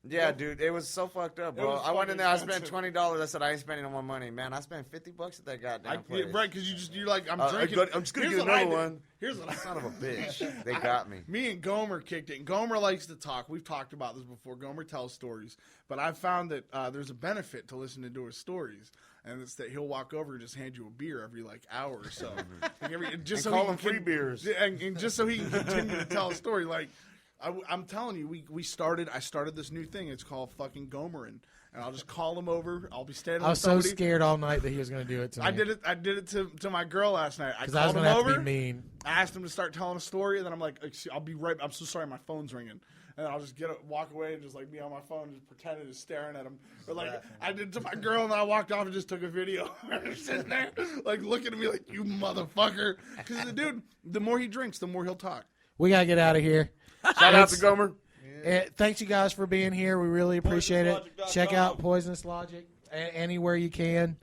Yeah, dude, it was so fucked up, bro. I went in there, I spent $20. I said, I ain't spending no more money. Man, I spent $50 at that goddamn place. Right, because you're like, I'm drinking. I'm just going to Here's get what I another did. one. Here's what Son of a bitch. They got me. Me and Gomer kicked it. And Gomer likes to talk. We've talked about this before. Gomer tells stories. But I've found that there's a benefit to listening to his stories. And it's that he'll walk over and just hand you a beer every, hour or so. And call them free beers. And just so he can continue to tell a story. I'm telling you, I started this new thing. It's called fucking Gomerin. And I'll just call him over. I'll be standing I was with so somebody. scared all night that he was going to do it to me. I did it to my girl last night. Because I was called going him to have over. to be mean. I asked him to start telling a story, and then I'm like, I'll be right. I'm so sorry, my phone's ringing. And I'll just walk away and just be on my phone, and just pretending to staring at him. Or I did to my girl, and then I walked off and just took a video. Sitting there, looking at me like, you motherfucker. Because the dude, the more he drinks, the more he'll talk. We got to get out of here. Shout out to Gomer. Thanks you guys for being here. We really appreciate it. Check out Poizonous Logik anywhere you can.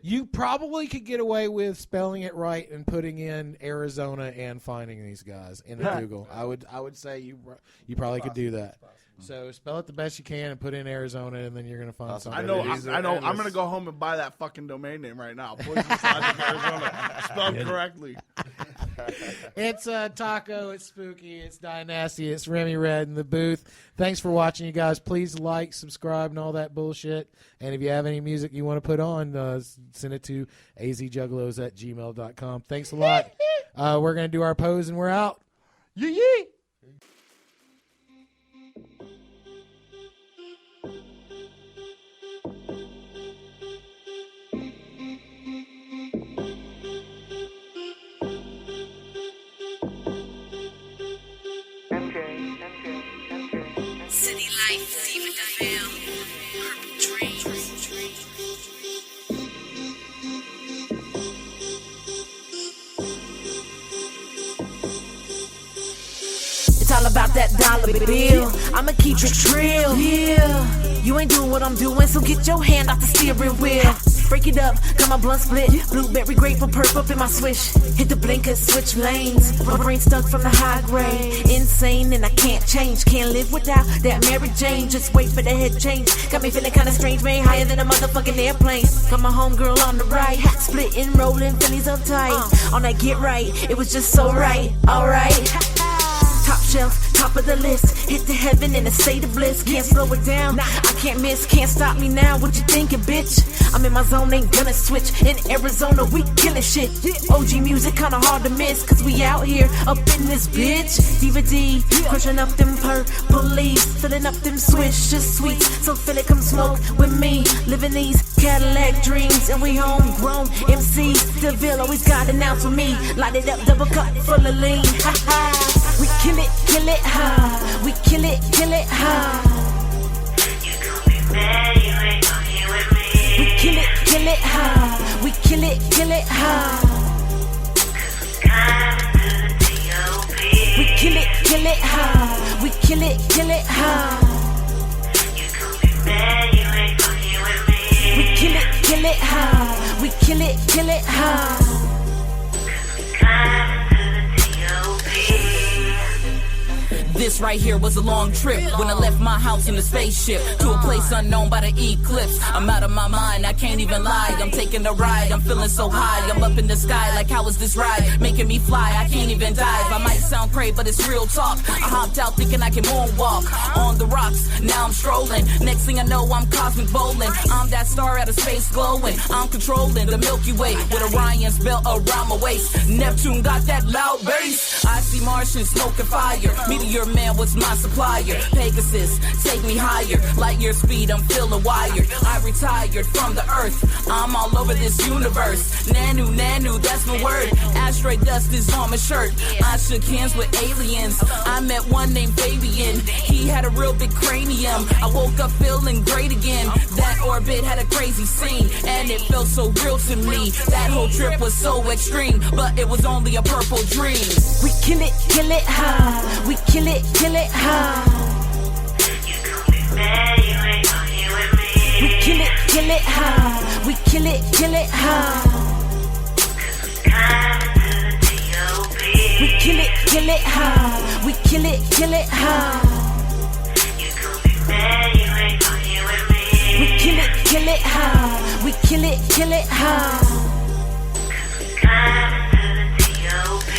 You probably could get away with spelling it right and putting in Arizona and finding these guys in Google. I would say you probably could do that. So spell it the best you can and put in Arizona, and then you're going to find something. I know. I'm going to go home and buy that fucking domain name right now. Poizonous Logik, Arizona, spelled correctly. It's Taco, it's Spooky, it's Dynasty, it's Remy Red in the booth. Thanks for watching, you guys. Please like, subscribe, and all that bullshit. And if you have any music you want to put on, send it to azjuggalos@gmail.com. Thanks a lot. We're going to do our pose, and we're out. Yee! City life, Stephen DeVille, Purple Dreams. It's all about that dollar bill. I'ma keep it real. Yeah. You ain't doing what I'm doing, so get your hand off the steering wheel. Break it up, got my blunt split. Blueberry grape for perp up in my swish. Hit the blinker, switch lanes. My brain stuck from the high grade. Insane and I can't change. Can't live without that Mary Jane. Just wait for the head change. Got me feeling kinda strange, man. Higher than a motherfucking airplane. Got my homegirl on the right. Splitting, rolling, Phillies uptight. On that get right, it was just so right. Alright. Top shelf, top of the list. Hit the heaven in a state of bliss. Can't slow it down, I can't miss. Can't stop me now, what you thinking, bitch? I'm in my zone, ain't gonna switch. In Arizona, we killing shit. OG music kinda hard to miss, cause we out here up in this bitch. DVD, crushing up them purple leaves. Filling up them swishes, sweets. So fill it, come smoke with me. Living these Cadillac dreams. And we homegrown MCs. DeVille always got an ounce with me. Light it up, double cup full of lean. Ha ha. We kill it, ha. We kill it, ha. You gon' be mad, you ain't gon' hear with me. We kill it, ha. We kill it, ha. Cause I'm coming to the D.O.P. We kill it, ha. We kill it, ha. You gon' be mad, you ain't gon' hear with me. We kill it, ha. We kill it, ha. Cause I'm coming to the D.O.P. This right here was a long trip when I left my house in a spaceship to a place unknown by the eclipse. I'm out of my mind, I can't even lie. I'm taking a ride, I'm feeling so high. I'm up in the sky like how is this ride? Making me fly, I can't even dive. I might sound crazy, but it's real talk. I hopped out thinking I can moonwalk on the rocks, now I'm strolling. Next thing I know, I'm cosmic bowling. I'm that star out of space glowing. I'm controlling the Milky Way with Orion's belt around my waist. Neptune got that loud bass. I see Martians smoking fire. Meteor man was my supplier. Pegasus, take me higher. Light year speed, I'm feeling wired. I retired from the earth. I'm all over this universe. Nanu, that's my word. Asteroid dust is on my shirt. I shook hands with aliens. I met one named Fabian. He had a real big cranium. I woke up feeling great again. That orbit had a crazy scene, and it felt so real to me. That whole trip was so extreme, but it was only a purple dream. We kill it, ha. We kill it, ha. You gon' be mad, you ain't gon' hear with me. We kill it, ha. We kill it, ha. Cause I'm coming to the D.O.P. We kill it, ha. We kill it, ha. You gon' be mad, you ain't gon' hear with me. We kill it, ha. We kill it, ha. Cause I'm coming to the D.O.P.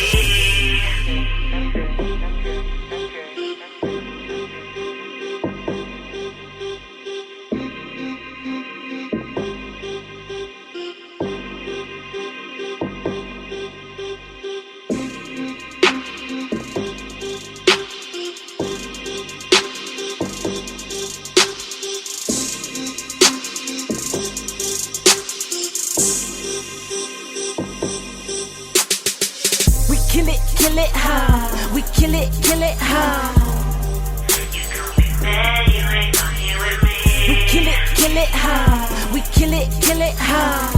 it high. We kill it high. Man, you ain't fucking with me. We kill it high. We kill it high.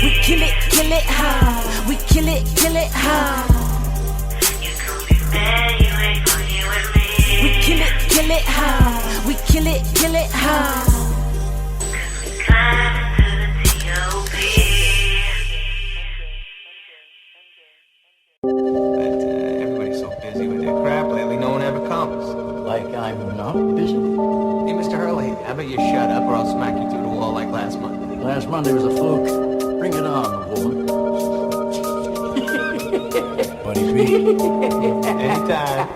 We kill it high. We kill it high. Man, you ain't fucking with me. We kill it high. We kill it high. Everybody's so busy with their crap lately, no one ever comes. Like I'm not busy? Hey, Mr. Hurley, how about you shut up or I'll smack you through the wall like last Monday? Last Monday was a fluke. Bring it on, woman. Buddy B. Anytime.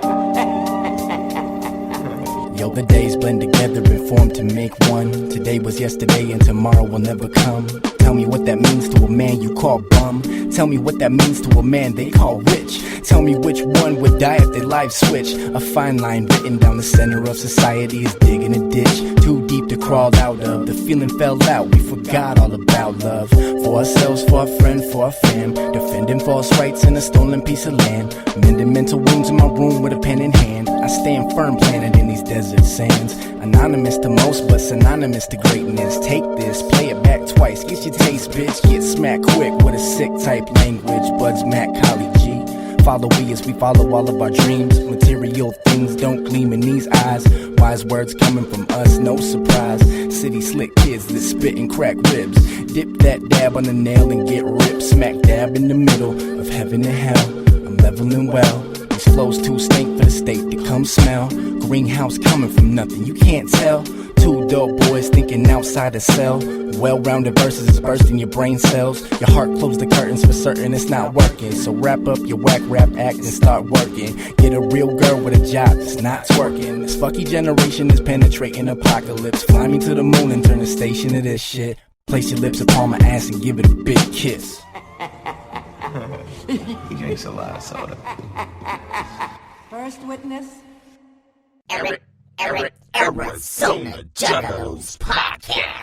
Yo, the days blend together and form to make one. Today was yesterday and tomorrow will never come. Tell me what that means to a man you call bum. Tell me what that means to a man they call rich. Tell me which one would die if their lives switch. A fine line written down the center of society is digging a ditch too deep to crawl out of. The feeling fell out, we forgot all about love. For ourselves, for our friend, for our fam. Defending false rights in a stolen piece of land. Mending mental wounds in my room with a pen in hand. I stand firm planted in these desert sands. Anonymous to most, but synonymous to greatness. Take this, play it back twice. Get your taste, bitch. Get smacked quick with a sick type language. Buds Mac, Collie G. Follow we as we follow all of our dreams. Material things don't gleam in these eyes. Wise words coming from us, no surprise. City slick kids that spit and crack ribs. Dip that dab on the nail and get ripped. Smack dab in the middle of heaven and hell. I'm leveling well. These flows too stink for the state to come smell. Greenhouse coming from nothing, you can't tell. Two dope boys thinking outside the cell. Well-rounded verses is bursting your brain cells. Your heart closed the curtains for certain it's not working. So wrap up your whack rap act and start working. Get a real girl with a job that's not twerking. This fucky generation is penetrating apocalypse. Fly me to the moon and turn the station to this shit. Place your lips upon my ass and give it a big kiss. He drinks a lot of soda. First witness. Arizona Juggalos Podcast.